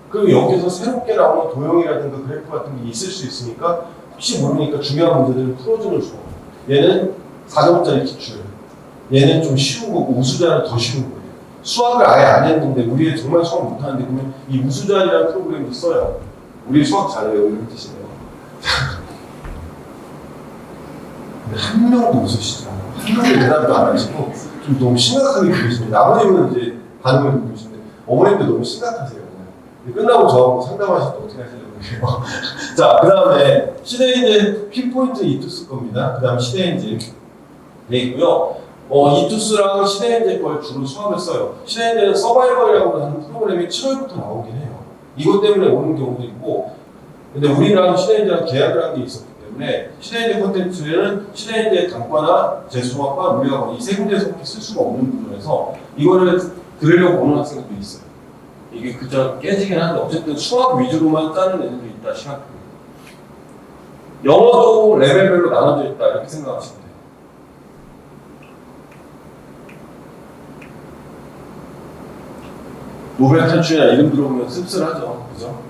Speaker 1: 그리고 여기서 새롭게 나오는 도형이라든가 그래프 같은 게 있을 수 있으니까 혹시 모르니까 중요한 문제들을 풀어주는 수업. 얘는 4점짜리 기출. 얘는 좀 쉬운 거고 우수자는 더 쉬운 거예요. 수학을 아예 안 했는데 우리 애 정말 수학 못하는데 그러면 이 우수자리라는 프로그램을 써요. 우리 수학 잘해요. 이런 뜻이네요. 근데 한 명도 웃으시지 않아요. 한 명도 대답도 안 하시고 좀 너무 심각하게 보이십니다. 아버님은 이제 반응을 보이시는데 어머님도 너무 심각하세요. 끝나고 저하고 상담하실 때 어떻게 하시려고 해요. 자, 그 다음에 시대인지 핀포인트 이투스 겁니다. 그 다음 시대인지 돼 있고요. 이투스랑 시대인지 걸 주로 수학을 써요. 시대인지는 서바이벌이라고 하는 프로그램이 7월부터 나오긴 해요. 이것 때문에 오는 경우도 있고, 근데 우리랑 시대인지랑 계약을 한 게 있었기 때문에 시대인지 콘텐츠는 시대인지의 단과나 재수학과 물리학과 이 세 군데에서밖에 쓸 수가 없는 부분에서 이거를 들으려고 오는 학생들도 있어요. 이게 그저 깨지긴 한데 어쨌든 수학 위주로만 짜는 애들도 있다 시각적으로. 영어도 레벨별로 나눠져 있다 이렇게 생각하시면 돼요. 노벨 탈출이나 이름 들어보면 씁쓸하죠, 그죠?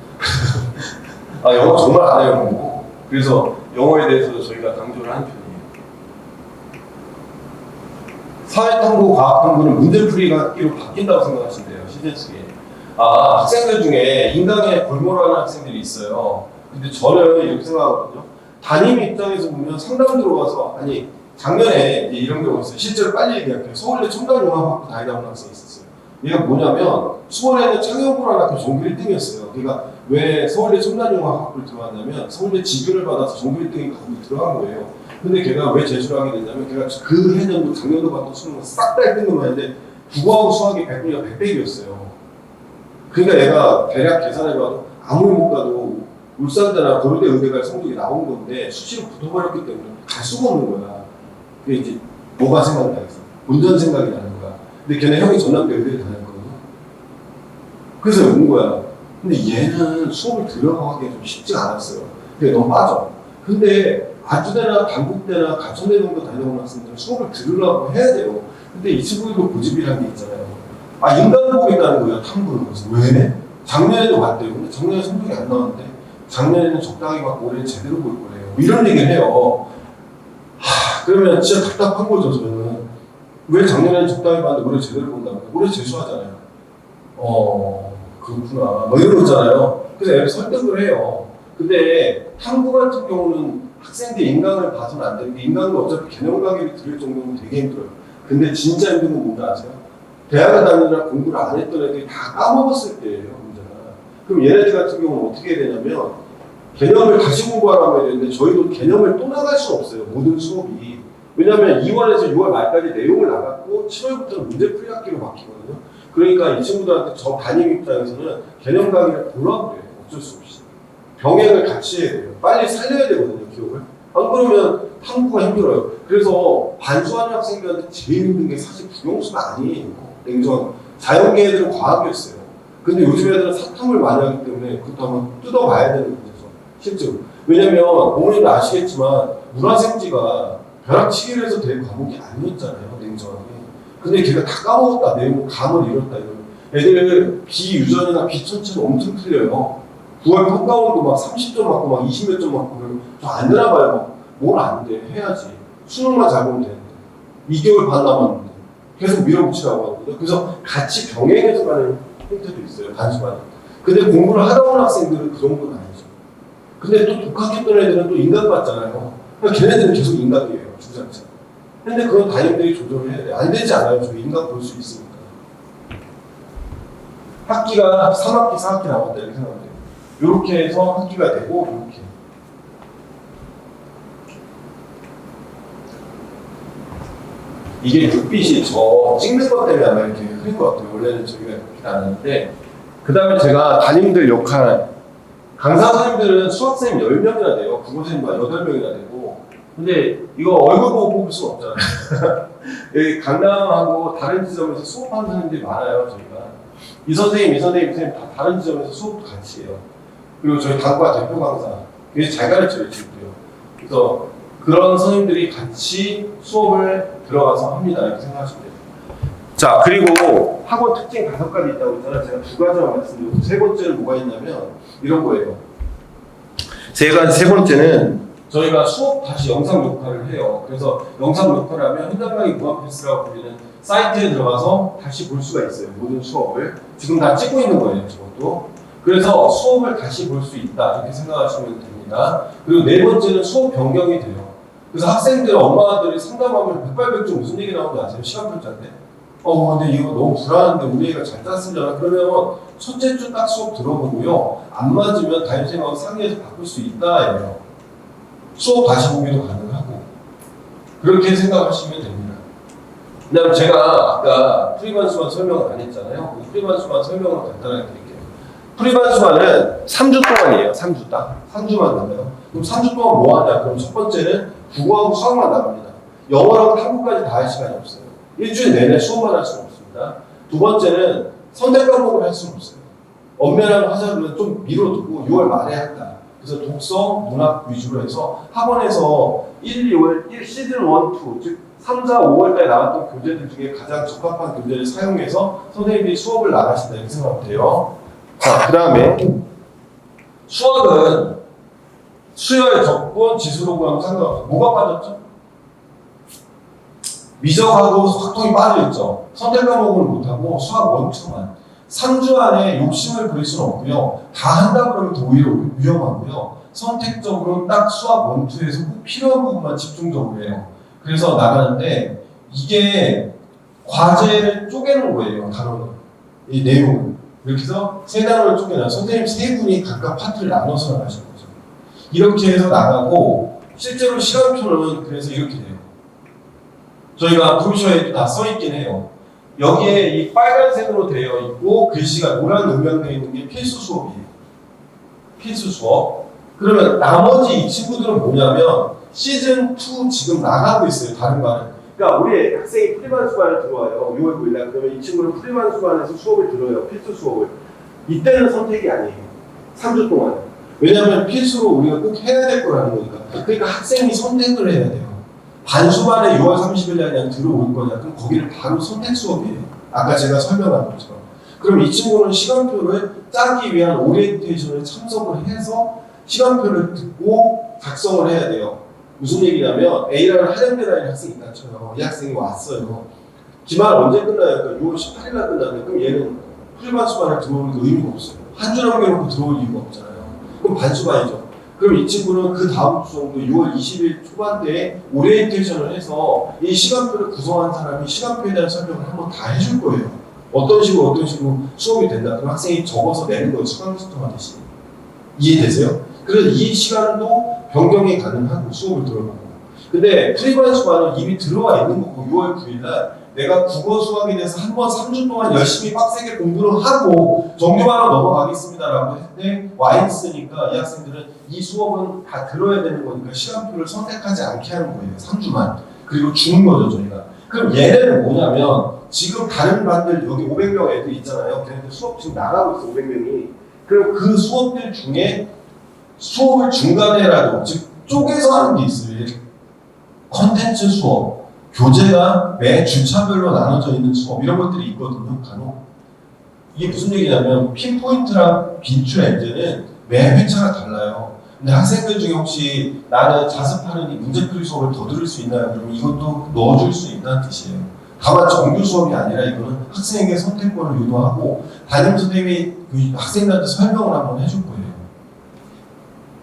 Speaker 1: 아 영어 정말 안 해요, 공부. 그래서 영어에 대해서도 저희가 강조를 하는 편이에요. 사회탐구, 과학탐구는 문제풀이가 학기로 바뀐다고 생각하시면 돼요, 시제 측에. 학생들 중에 인강에 골몰하는 학생들이 있어요. 근데 저는 이렇게 생각하거든요. 담임 입장에서 보면 상담 들어가서, 아니, 작년에 이제 이런 경우가 있어요. 실제로 빨리 얘기할게요. 서울대 첨단융합학부 다니다 온 학생이 있었어요. 얘가 뭐냐면, 수원에는 창의연구라는 학교 전교 1등이었어요. 그러니까 왜 서울대 첨단융합학부를 들어갔냐면, 서울대 지교를 받아서 전교 1등이 거기 들어간 거예요. 근데 걔가 왜 재수를 하게 됐냐면, 걔가 그 해년도, 작년도 봤던 수능을 싹 다 1등만 했는데, 국어하고 수학이 100분이가 100백이었어요. 그러니까 얘가 대략 계산해봐도 아무리 못 가도 울산대나 고려대 의대 갈 성적이 나온 건데 수시로 붙어버렸기 때문에 갈 수가 없는 거야. 그게 이제 뭐가 생각나 해서 본전 생각이 나는 거야. 근데 걔네 형이 전남대 의대를 다녔거든요. 그래서 온 거야. 근데 얘는 수업을 들어가기가 좀 쉽지가 않았어요. 그게 너무 빠져. 근데 아주대나 단국대나 가천대 정도 다녀온 학생들은 수업을 들으려고 해야 돼요. 근데 이 친구들도 고집이라는 게 있잖아요. 인간 보고 있다는 거예요, 탐구를. 그래서 왜? 작년에도 봤대요. 근데 작년에 성적이 안 나왔는데 작년에는 적당히 받고 올해는 제대로 볼 거래요. 이런 얘기를 해요. 그러면 진짜 답답한 거죠, 저는. 왜 작년에는 적당히 봤는데 올해 제대로 본다고? 올해 재수하잖아요. 그렇구나. 뭐 이런 거잖아요. 그래서 애를 설득을 해요. 근데 탐구 같은 경우는 학생들 인강을 봐서는 안 되는 게 인강은 어차피 개념 강의를 들을 정도면 되게 힘들어요. 근데 진짜 힘든 건 뭔지 아세요? 대학을 다니느라 공부를 안 했던 애들이 다 까먹었을 때예요, 문제가. 그럼 얘네들 같은 경우는 어떻게 해야 되냐면 개념을 다시 공부하라고 해야 되는데 저희도 개념을 또 나갈 수 없어요, 모든 수업이. 왜냐하면 2월에서 6월 말까지 내용을 나갔고 7월부터는 문제풀이 학기로 바뀌거든요. 그러니까 이 친구들한테 저 담임 입장에서는 개념 강의를 보라고 그래요, 어쩔 수 없이. 병행을 같이 해야 돼요. 빨리 살려야 되거든요, 기억을. 안 그러면 탐구가 힘들어요. 그래서 반수하는 학생들한테 제일 힘든 게 사실 국영수가 아니에요. 냉정하게. 자연계애들은 과학이었어요. 근데 요즘 애들은 사탐을 많이 하기 때문에 그것도 한번 뜯어봐야 되는 거죠. 실제로. 왜냐면 어머님도 아시겠지만 문화생지가 벼락치기를 해서 될 과목이 아니었잖아요. 냉정하게. 근데 걔가 다 까먹었다. 내용 감을 잃었다. 이런. 애들 비유전이나 비천체는 엄청 틀려요. 9월 평가원도 막 30점 맞고 막 20몇 점 맞고 그러면 저 안 되나 봐요. 뭘 안 돼. 해야지. 수능만 잘 보면 되는데. 2개월 반 남았는데. 계속 밀어붙이라고 하거든요. 그래서 같이 병행해서 가는 형태도 있어요. 단순하게. 근데 공부를 하다 온 학생들은 그 정도는 아니죠. 근데 또 독학했던 애들은 또 인간 같잖아요. 그러니까 걔네들은 계속 인간이에요. 주장자. 근데 그건 담임들이 조절을 해야 돼요. 안 되지 않아요. 저 인간 볼 수 있으니까. 학기가 3학기, 4학기 남았다 이렇게 생각하면 돼요. 이렇게 해서 학기가 되고 이렇게. 이게 눈빛이 저 찍는 것 때문에 아마 이렇게 흐린 것 같아요. 원래는 저희가 이렇게 나누는데 그 다음에 제가 담임들 역할 강사 선생님들은 수학선생님 10명이나 돼요. 국어선생님도 8명이나 되고 근데 이거 얼굴 보고 뽑을 수는 없잖아요. 여기 강남하고 다른 지점에서 수업하는 선생님들이 많아요. 저희가 이 선생님 다 다른 지점에서 수업도 같이 해요. 그리고 저희 단과 대표 강사
Speaker 2: 굉장히 잘 가르쳐요, 친구요. 그래서 그런 선생님들이 같이 수업을 들어가서 합니다. 이렇게 생각하시면 돼요. 자, 그리고 학원 특징 5가지 있다고 했잖아요. 제가 2가지만 말씀드리고, 세 번째는 뭐가 있냐면 이런 거예요. 제가 세 번째는 저희가 수업 다시 영상 녹화를 해요. 그래서 영상 녹화를 하면 현장강의 무한 패스라고 불리는 사이트에 들어가서 다시 볼 수가 있어요. 모든 수업을. 지금 다 찍고 있는 거예요, 저것도. 그래서 수업을 다시 볼 수 있다. 이렇게 생각하시면 됩니다. 그리고 네 번째는 수업 변경이 돼요. 그래서 학생들, 엄마들이 상담하면 백발백중 무슨 얘기 나오는지 아세요? 시간표짜인데. 근데 이거 너무 불안한데 우리 애가 잘 땄으려나? 그러면 첫째 주 딱 수업 들어보고요. 안 맞으면 담임선생님하고 상의해서 바꿀 수 있다. 이래요. 수업 다시 보기도 가능하고. 그렇게 생각하시면 됩니다. 그 다음에 제가 아까 프리반수반 설명을 안 했잖아요. 그 프리반수반 설명을 간단하게 드릴게요. 프리반수반은 3주 동안이에요. 3주 딱. 3주만 나가요. 그럼 3주 동안 뭐 하냐? 그럼 첫 번째는 국어하고 수학만 나갑니다. 영어랑 한국까지 다 할 시간이 없어요. 일주일 내내 수업만 할 수는 없습니다. 두 번째는 선택 과목을 할 수는 없어요. 엄연한 화자들은 좀 미뤄두고 6월 말에 한다. 그래서 독서, 문학 위주로 해서 학원에서 1, 2월, 시즌 1, 2, 즉 3, 4, 5월까지 나왔던 교재들 중에 가장 적합한 교재를 사용해서 선생님들이 수업을 나가신다 이렇게 생각하면 돼요. 자, 그 다음에 수학은 수열, 적분, 지수로고하고 상관없어요. 뭐가 빠졌죠? 미적하고 확통이 빠져있죠. 선택 과목은 못하고 수학 원투만. 3주 안에 욕심을 부릴 수는 없고요. 다 한다 그러면 더 오히려 위험하고요. 선택적으로 딱 수학 원투에서 꼭 필요한 부분만 집중적으로 해요. 그래서 나가는데 이게 과제를 쪼개는 거예요. 단어는. 이 내용을. 이렇게 해서 세 단어를 쪼개놔요. 선생님 세 분이 각각 파트를 나눠서 나가시는 거죠. 이렇게 해서 나가고 실제로 시간표는 그래서 이렇게 돼요. 저희가 브로셔에도 다 써있긴 해요. 여기에 이 빨간색으로 되어 있고 글씨가 노란 음영되어 있는 게 필수 수업이에요. 필수 수업. 그러면 나머지 이 친구들은 뭐냐면 시즌2 지금 나가고 있어요. 다른 반은. 그러니까 우리 학생이 프리반 수반을 들어와요. 6월 9일날. 그러면 이 친구는 프리반 수반에서 수업을 들어요. 필수 수업을. 이때는 선택이 아니에요. 3주 동안. 왜냐하면 필수로 우리가 꼭 해야 될 거라는 거니까. 그러니까 학생이 선택을 해야 돼요. 반수반에 6월 30일 날 그냥 들어올 거냐? 그럼 거기를 바로 선택 수업이에요. 아까 제가 설명한 것처럼. 그럼 이 친구는 시간표를 짜기 위한 오리엔테이션에 참석을 해서 시간표를 듣고 작성을 해야 돼요. 무슨 얘기냐면 A라는 한양대라는 학생이 있다 쳐요. 이 학생이 왔어요. 기말 언제 끝나요? 그러니까 6월 18일 날 끝나는데 그럼 얘는 풀반수반에 들어오는 게 의미가 없어요. 한 주 남겨놓고 들어올 이유가 없잖아요. 그럼 반수반이죠. 그럼 이 친구는 그 다음 주 정도 6월 20일 초반대에 오리엔테이션을 해서 이 시간표를 구성한 사람이 시간표에 대한 설명을 한번 다 해줄 거예요. 어떤 식으로 수업이 된다. 그럼 학생이 적어서 내는 거예요. 수강시스템 하듯이. 이해되세요? 그래서 이 시간도 변경이 가능하고 수업을 들어보고. 근데 프리반수반은 이미 들어와 있는 거고 6월 9일 날 내가 국어 수학에 대해서 한번 3주 동안 열심히 빡세게 공부를 하고 정규반으로 넘어가겠습니다라고 했는데 와 있으니까 이 학생들은 이 수업은 다 들어야 되는 거니까 시간표를 선택하지 않게 하는 거예요. 3주만. 그리고 주는 거죠 저희가. 그럼 얘네는 뭐냐면 지금 다른 반들 여기 500명 애들 있잖아요. 걔네들 수업 지금 나가고 있어 500명이. 그럼 그 수업들 중에 수업을 중간에라도 즉 쪼개서 하는 게 있어요. 컨텐츠 수업. 교재가 매 주차별로 나눠져 있는 수업 이런 것들이 있거든요. 간혹. 이게 무슨 얘기냐면 핀포인트랑 빈출 엔제는 매 회차가 달라요. 근데 학생들 중에 혹시 나는 자습하는 이 문제풀이 수업을 더 들을 수 있나요? 그러면 이것도 넣어줄 수 있다는 뜻이에요. 다만 정규 수업이 아니라 이거는 학생에게 선택권을 유도하고 담임 선생님이 그 학생들한테 설명을 한번 해줄 거예요.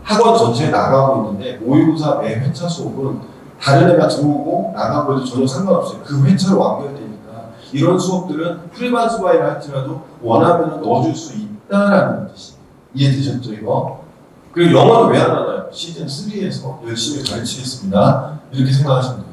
Speaker 2: 학원 전체에 나가고 있는데 모의고사 매 회차 수업은 다른 애가 들어오고 나가고 해도 전혀 상관없어요. 그 회차로 완결되니까 이런 수업들은 프리반 수반이라 할지라도 원하면 넣어줄 수 있다라는 뜻이 이해되셨죠 이거? 그리고 영어는 왜 안 하나요? 시즌 3에서 열심히 가르치겠습니다. 이렇게 생각하시면 돼요.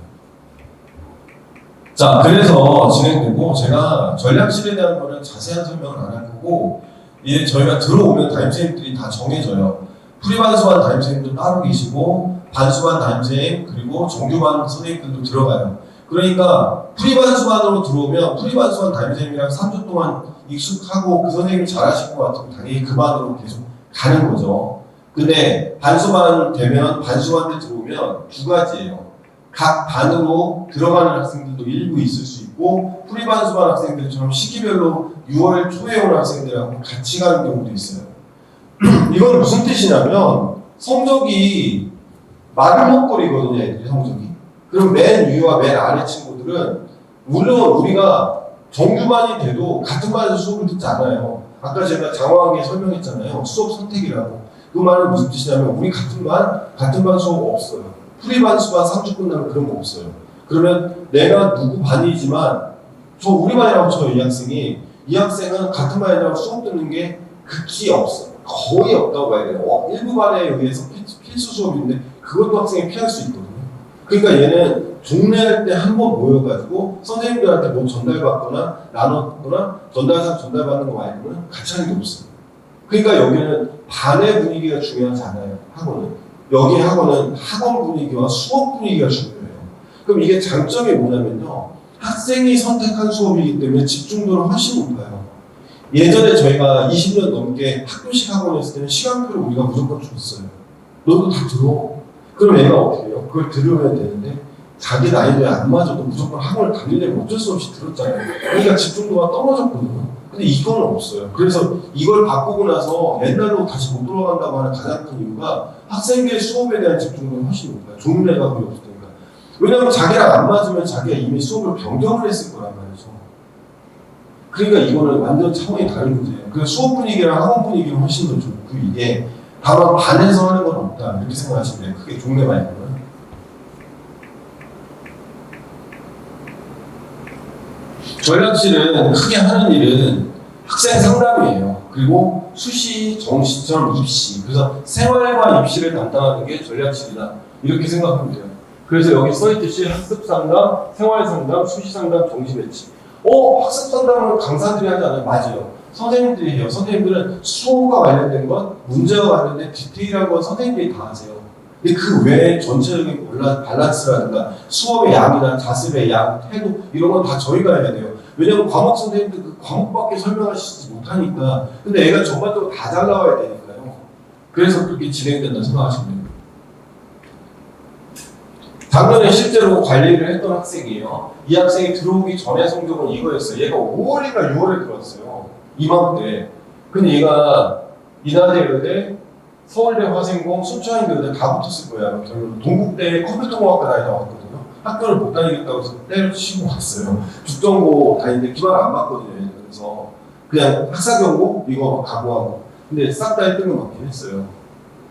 Speaker 2: 자, 그래서 진행되고 제가 전략실에 대한 거는 자세한 설명을 안 할 거고 이제 저희가 들어오면 담임선생님들이 다 정해져요. 프리반 수반 담임선생님도 따로 계시고 반수반 담임선생님 그리고 정규반 선생님들도 들어가요. 그러니까 프리반 수반으로 들어오면 프리반 수반 담임선생님이랑 3주 동안 익숙하고 그 선생님이 잘하실 것 같으면 당연히 그 반으로 계속 가는 거죠. 그
Speaker 1: 근데 반수반 되면 반수반대 들어오면 두 가지예요. 각 반으로 들어가는 학생들도 일부 있을 수 있고 프리반수반 학생들처럼 시기별로 6월 초에 오는 학생들하고 같이 가는 경우도 있어요. 이건 무슨 뜻이냐면 성적이 마름먹거리거든요. 애들이 성적이. 그럼 맨 위와 맨 아래 친구들은 물론 우리가 정규반이 돼도 같은 반에서 수업을 듣지 않아요. 아까 제가 장황하게 설명했잖아요. 수업 선택이라고. 그 말은 무슨 뜻이냐면 우리 같은 반 수업 없어요. 프리반 수반 3주 끝나면 그런 거 없어요. 그러면 내가 누구 반이지만 저 우리 반이라고 쳐요. 이 학생은 같은 반이라고 수업 듣는 게 극히 없어요. 거의 없다고 봐야 돼요. 일부 반에 의해서 필수 수업인데 그것도 학생이 피할 수 있거든요. 그러니까 얘는 종례할 때 한 번 모여가지고 선생님들한테 뭐 전달받거나 나눴거나 전달받는 거 말고는 같이 하는 게 없어요. 그러니까 여기는 반의 분위기가 중요하지 않아요. 학원은. 여기 학원은 학원 분위기와 수업 분위기가 중요해요. 그럼 이게 장점이 뭐냐면요. 학생이 선택한 수업이기 때문에 집중도는 훨씬 높아요. 예전에 저희가 20년 넘게 학교식 학원 했을 때는 시간표를 우리가 무조건 줬어요. 너도 다 들어. 그럼 얘가 어떻게 해요? 그걸 들으면 되는데 자기 나이도에 안 맞아도 무조건 학원을 다니려면 어쩔 수 없이 들었잖아요. 그러니까 집중도가 떨어졌거든요. 근데 이거는 없어요. 그래서 이걸 바꾸고 나서 옛날로 다시 못 돌아간다고 하는 가장 큰 이유가 학생의 수업에 대한 집중도가 훨씬 높아요. 종류가 거의 없으니까. 왜냐하면 자기랑 안 맞으면 자기가 이미 수업을 변경을 했을 거란 말이죠. 그러니까 이거는 완전 차원이 다른 문제예요. 그래서 수업 분위기랑 학원 분위기는 훨씬 더 좋고 이게 다만 반에서 하는 건 없다 이렇게 생각하시면 돼요. 크게 종래 말고는. 저희 학실은 크게 하는 일은 학생 상담이에요. 그리고 수시, 정시처럼 입시. 그래서 생활과 입시를 담당하는 게 전략실이다. 이렇게 생각하면 돼요. 그래서 여기 써있듯이 학습 상담, 생활 상담, 수시 상담, 정시 배치. 학습 상담은 강사들이 하지 않아요? 맞아요. 선생님들이 해요. 선생님들은 수업과 관련된 것, 문제와 관련된 디테일한 건 선생님들이 다 하세요. 근데 그 외에 전체적인 밸런스라든가 수업의 양이나 자습의 양, 태도 이런 건 다 저희가 해야 돼요. 왜냐면 과목 선생님들 그 과목밖에 설명하시지 못하니까. 근데 애가 전반적으로 다 잘 나와야 되니까요. 그래서 그렇게 진행된다 생각하시면 됩니다. 작년에 실제로 관리를 했던 학생이에요. 이 학생이 들어오기 전에 성적은 이거였어요. 얘가 5월인가 6월에 들어왔어요. 이맘때. 근데 얘가 인하대의대, 서울대 화생공, 순천인대의대 다 붙었을 거예요. 저는 동국대 컴퓨터공학과 다니다 왔거든요. 학교를 못 다니겠다고 해서 때려치고 왔어요. 죽전고 다니는데 기말 안 받거든요. 그래서 그냥 학사경고 이거 각오하고. 근데 싹 다 1등을 맞긴 했어요.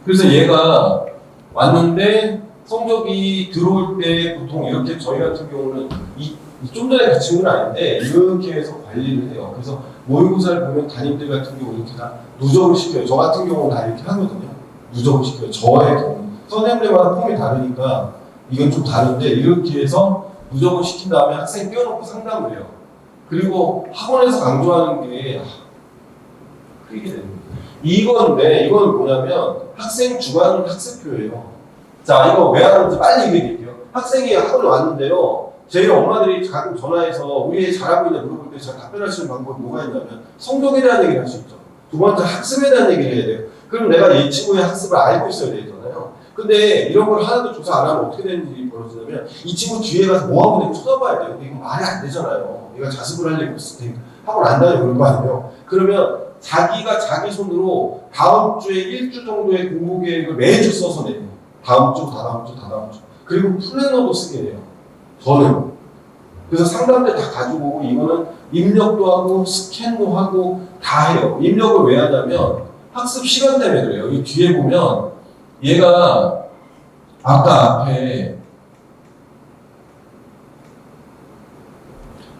Speaker 1: 그래서 얘가 왔는데 성적이 들어올 때 보통 이렇게 저희 같은 경우는 좀 전에 같은 건 아닌데 이렇게 해서 관리를 해요. 그래서 모의고사를 보면 담임들 같은 경우 이렇게 다 누적을 시켜요. 저 같은 경우는 다 이렇게 하거든요. 누적을 시켜요. 저의 경우. 선생님들마다 폼이 다르니까 이건 좀 다른데 이렇게 해서 누적을 시킨 다음에 학생 띄워놓고 상담을 해요. 그리고 학원에서 강조하는 게 이게 됩니다. 이건 뭐냐면 학생 주관 학습표예요. 자, 이거 왜 하는지 빨리 얘기해 드릴게요. 학생이 학원에 왔는데요. 저희 엄마들이 가끔 전화해서 우리 애 잘하고 있냐 물어볼 때 제가 답변할 수 있는 방법이 뭐가 있냐면 성적에 대한 얘기를 할 수 있죠. 두 번째 학습에 대한 얘기를 해야 돼요. 그럼 내가 이 친구의 학습을 알고 있어야 되잖아요. 근데 이런 걸 하나도 조사 안 하면 어떻게 되는 일이 벌어지냐면 이 친구 뒤에 가서 뭐 하고 있는지 쳐다봐야 돼요. 근데 이거 말이 안 되잖아요. 얘가 자습을 할 얘기 없을 테니까 학원 안 다니고 그럴 거 아니에요. 그러면 자기가 자기 손으로 다음 주에 1주 정도의 공부 계획을 매주 써서 내요. 다음 주, 다다음 주. 그리고 플래너도 쓰게 돼요. 저는. 그래서 상담 때 다 가지고 오고 이거는 입력도 하고 스캔도 하고 다 해요. 입력을 왜 하냐면 학습 시간 때문에 그래요. 이 뒤에 보면 얘가 아까 앞에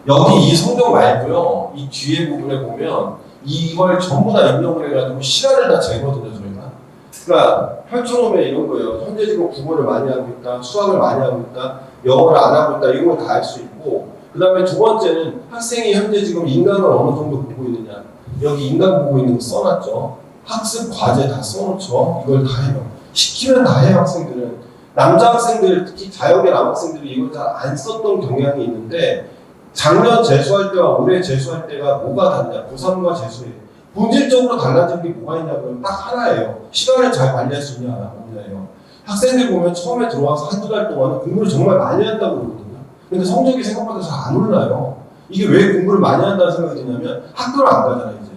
Speaker 1: 여기 이 성적 말고요. 이 뒤에 부분에 보면 이걸 전부 다 입력을 해가지고 시간을 다 재거든요, 저희가. 그러니까 펼쳐놓으면 이런 거예요. 현재 지금 국어를 많이 하고 있다, 수학을 많이 하고 있다, 영어를 안 하고 있다, 이런 걸 다 알 수 있고. 그 다음에 두 번째는 학생이 현재 지금 인강을 어느 정도 보고 있느냐. 여기 인강 보고 있는 거 써놨죠. 학습 과제 다 써놓죠. 이걸 다 해요. 시키면 다 해요, 학생들은. 남자 학생들, 특히 자연계 남학생들이 이걸 잘 안 썼던 경향이 있는데 작년 재수할 때와 올해 재수할 때가 뭐가 다르냐. 고3과 재수예요. 본질적으로 달라진 게 뭐가 있냐 그러면 딱 하나예요. 시간을 잘 관리할 수 있냐 없냐예요. 학생들 보면 처음에 들어와서 한두 달 동안은 공부를 정말 많이 한다고 그러거든요. 근데 성적이 생각보다 잘 안 올라요. 이게 왜 공부를 많이 한다는 생각이 드냐면 학교를 안 가잖아요. 이제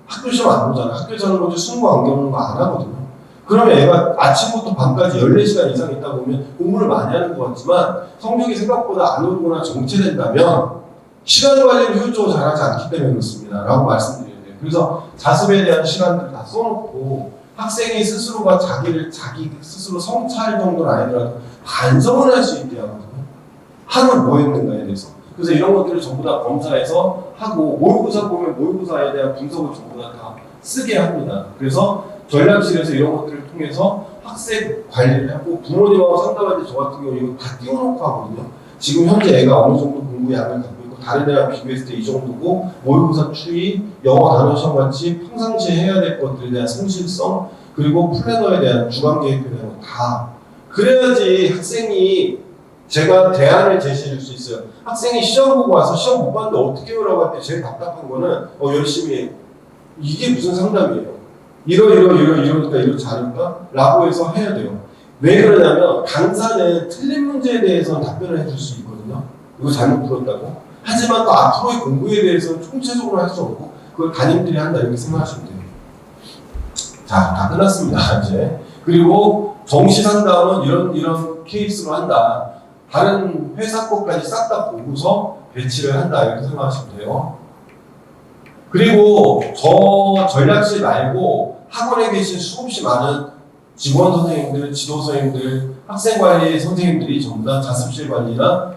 Speaker 1: 학교 시험 안 보잖아. 학교 자는 거지 수능과 안 겪는 거 안 하거든요. 그러면 애가 아침부터 밤까지 14시간 이상 있다 보면 공부를 많이 하는 것 같지만 성적이 생각보다 안 오르거나 정체된다면 시간 관리를 효율적으로 잘하지 않기 때문에 그렇습니다. 라고 말씀드려야 돼요. 그래서 자습에 대한 시간들을 다 써놓고 학생이 스스로가 자기 스스로 성찰 정도는 아니더라도 반성을 할 수 있게 하거든요. 하루 뭐 했는가에 대해서. 그래서 이런 것들을 전부 다 검사해서 하고 모의고사 보면 모의고사에 대한 분석을 전부 다 쓰게 합니다. 그래서 전략실에서 이런 것들을 통해서 학생 관리를 하고 부모님하고 상담할 때 저 같은 경우 이거 다 띄워놓고 하거든요. 지금 현재 애가 어느 정도 공부 양을 갖고 있고 다른 애랑 비교했을 때 이 정도고 모의고사 추이, 영어 단어 시험 같이 평상시에 해야 될 것들에 대한 성실성 그리고 플래너에 대한 주간 계획에 대한 거 다 그래야지 학생이 제가 대안을 제시해 줄 수 있어요. 학생이 시험 보고 와서 시험 못 봤는데 어떻게 해요라고 할 때 제일 답답한 거는 열심히 해. 이게 무슨 상담이에요. 이러니까 이렇지 않을까? 라고 해서 해야 돼요. 왜 그러냐면 강사는 틀린 문제에 대해서는 답변을 해줄 수 있거든요. 이거 잘못 풀었다고. 하지만 또 앞으로의 공부에 대해서는 총체적으로 할 수 없고 그걸 담임들이 한다 이렇게 생각하시면 돼요. 자, 다 끝났습니다. 이제. 그리고 정시 상담은 이런 케이스로 한다. 다른 회사 것까지 싹 다 보고서 배치를 한다 이렇게 생각하시면 돼요. 그리고 저 전략실 말고 학원에 계신 수없이 많은 직원 선생님들, 지도 선생님들, 학생관리 선생님들이 전부 다 자습실 관리나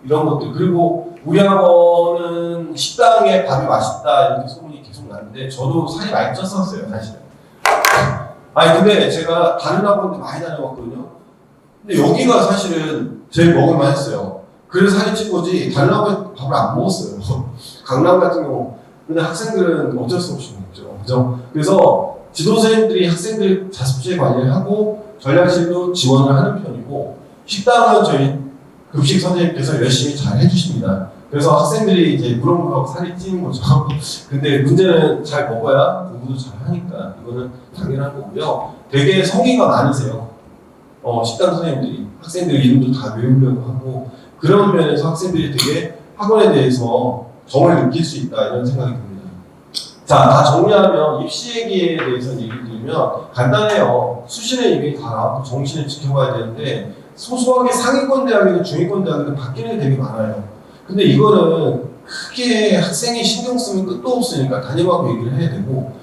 Speaker 1: 이런 것들 그리고 우리 학원은 식당에 밥이 맛있다 이렇게 소문이 계속 나는데 저도 살이 많이 쪘었어요 사실은. 아니 근데 제가 다른 학원들 많이 다녀봤거든요. 근데 여기가 사실은 제일 먹을만 했어요. 그래서 살이 찐 거지 다른 학원 밥을 안 먹었어요. 강남 같은 경우 근데 학생들은 어쩔 수 없이 먹죠. 그죠? 그래서 지도 선생님들이 학생들 자습실 관리를 하고 전략실도 지원을 하는 편이고 식당은 저희 급식 선생님께서 열심히 잘 해주십니다. 그래서 학생들이 이제 무럭무럭 살이 찌는 거죠. 근데 문제는 잘 먹어야 공부도 잘 하니까 이거는 당연한 거고요. 되게 성의가 많으세요. 식당 선생님들이 학생들 이름도 다 외우려고 하고 그런 면에서 학생들이 되게 학원에 대해서 정을 느낄 수 있다 이런 생각이 듭니다. 자, 다 정리하면 입시 얘기에 대해서 얘기를 드리면 간단해요. 수시는 이미 다 나왔고 정시는 지켜봐야 되는데 소소하게 상위권 대학이든 중위권 대학이든 바뀌는 게 되게 많아요. 근데 이거는 크게 학생이 신경 쓰면 끝도 없으니까 담임하고 얘기를 해야 되고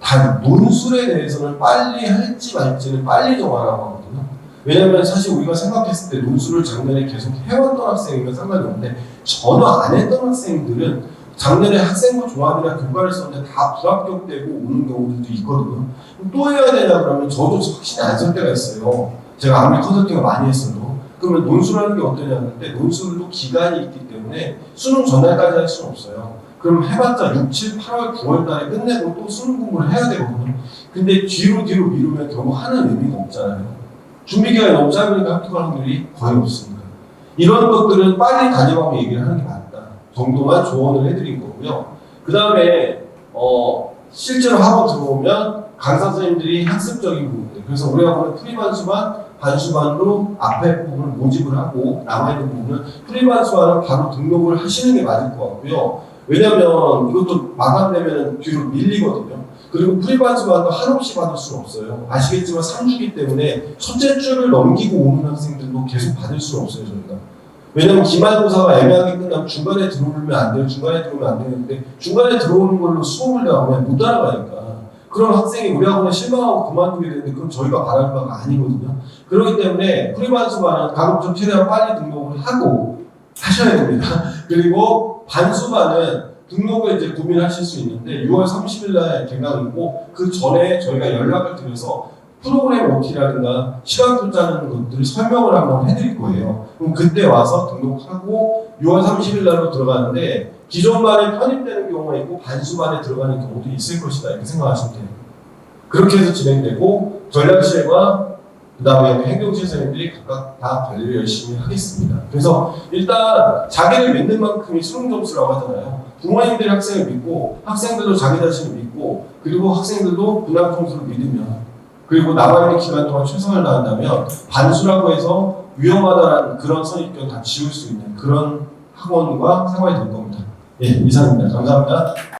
Speaker 1: 단 논술에 대해서는 빨리 할지 말지는 빨리 정하라고 하거든요. 왜냐면 사실 우리가 생각했을 때 논술을 작년에 계속 해왔던 학생이면 상관이 없는데 전혀 안 했던 학생들은 작년에 학생부 종합이나 교과를 썼는데 다 불합격되고 오는 경우들도 있거든요. 또 해야 되냐 그러면 저도 확신이 안 설 때가 있어요. 제가 아무리 컨설팅을 많이 했어도. 그러면 논술하는 게 어떠냐는데 논술도 기간이 있기 때문에 수능 전날까지 할 수는 없어요. 그럼 해봤자 6, 7, 8월, 9월 달에 끝내고 또 수능 공부를 해야 되거든요. 근데 뒤로 미루면 결국 하는 의미가 없잖아요. 준비기간이 너무 짧으니까 합격할 확률이 거의 없습니다. 이런 것들은 빨리 담임하고 얘기를 하는 게 맞다 정도만 조언을 해드린 거고요. 그 다음에 실제로 학원 들어오면 강사 선생님들이 학습적인 부분들 그래서 우리 학원은 프리반수반 반수반으로 앞에 부분을 모집을 하고 남아있는 부분은 프리반수반은 바로 등록을 하시는 게 맞을 것 같고요. 왜냐면 이것도 마감되면 뒤로 밀리거든요. 그리고 프리반수반도 한없이 받을 수는 없어요. 아시겠지만 3주기 때문에 첫째 주를 넘기고 오는 학생들도 계속 받을 수는 없어요. 저희가. 왜냐면 기말고사가 애매하게 끝나면 중간에 들어오면 안 돼요. 중간에 들어오면 안 되는데 중간에 들어오는 걸로 수업을 나오면 못 따라가니까 그런 학생이 우리 학원에 실망하고 그만두게 되는데 그건 저희가 바랄 바가 아니거든요. 그렇기 때문에 프리반수반은 가급적 최대한 빨리 등록을 하고 하셔야 됩니다. 그리고 반수반은 등록을 이제 고민하실 수 있는데 6월 30일 날 개강이고 그 전에 저희가 연락을 드려서 프로그램 OT라든가 시간표 짜는 것들을 설명을 한번 해드릴 거예요. 그럼 그때 와서 등록하고 6월 30일 날로 들어가는데 기존 반에 편입되는 경우가 있고 반수반에 들어가는 경우도 있을 것이다 이렇게 생각하시면 돼요. 그렇게 해서 진행되고 전략실과 그 다음에 행정실 선생님들이 각각 다 관리를 열심히 하겠습니다. 그래서 일단 자기를 믿는 만큼이 수능 점수라고 하잖아요. 부모님들이 학생을 믿고 학생들도 자기 자신을 믿고 그리고 학생들도 분학 통수를 믿으면 그리고 남아있는 기간 동안 최선을 다한다면 반수라고 해서 위험하다라는 그런 선입견 다 지울 수 있는 그런 학원과 생활이 될 겁니다. 예, 이상입니다. 감사합니다.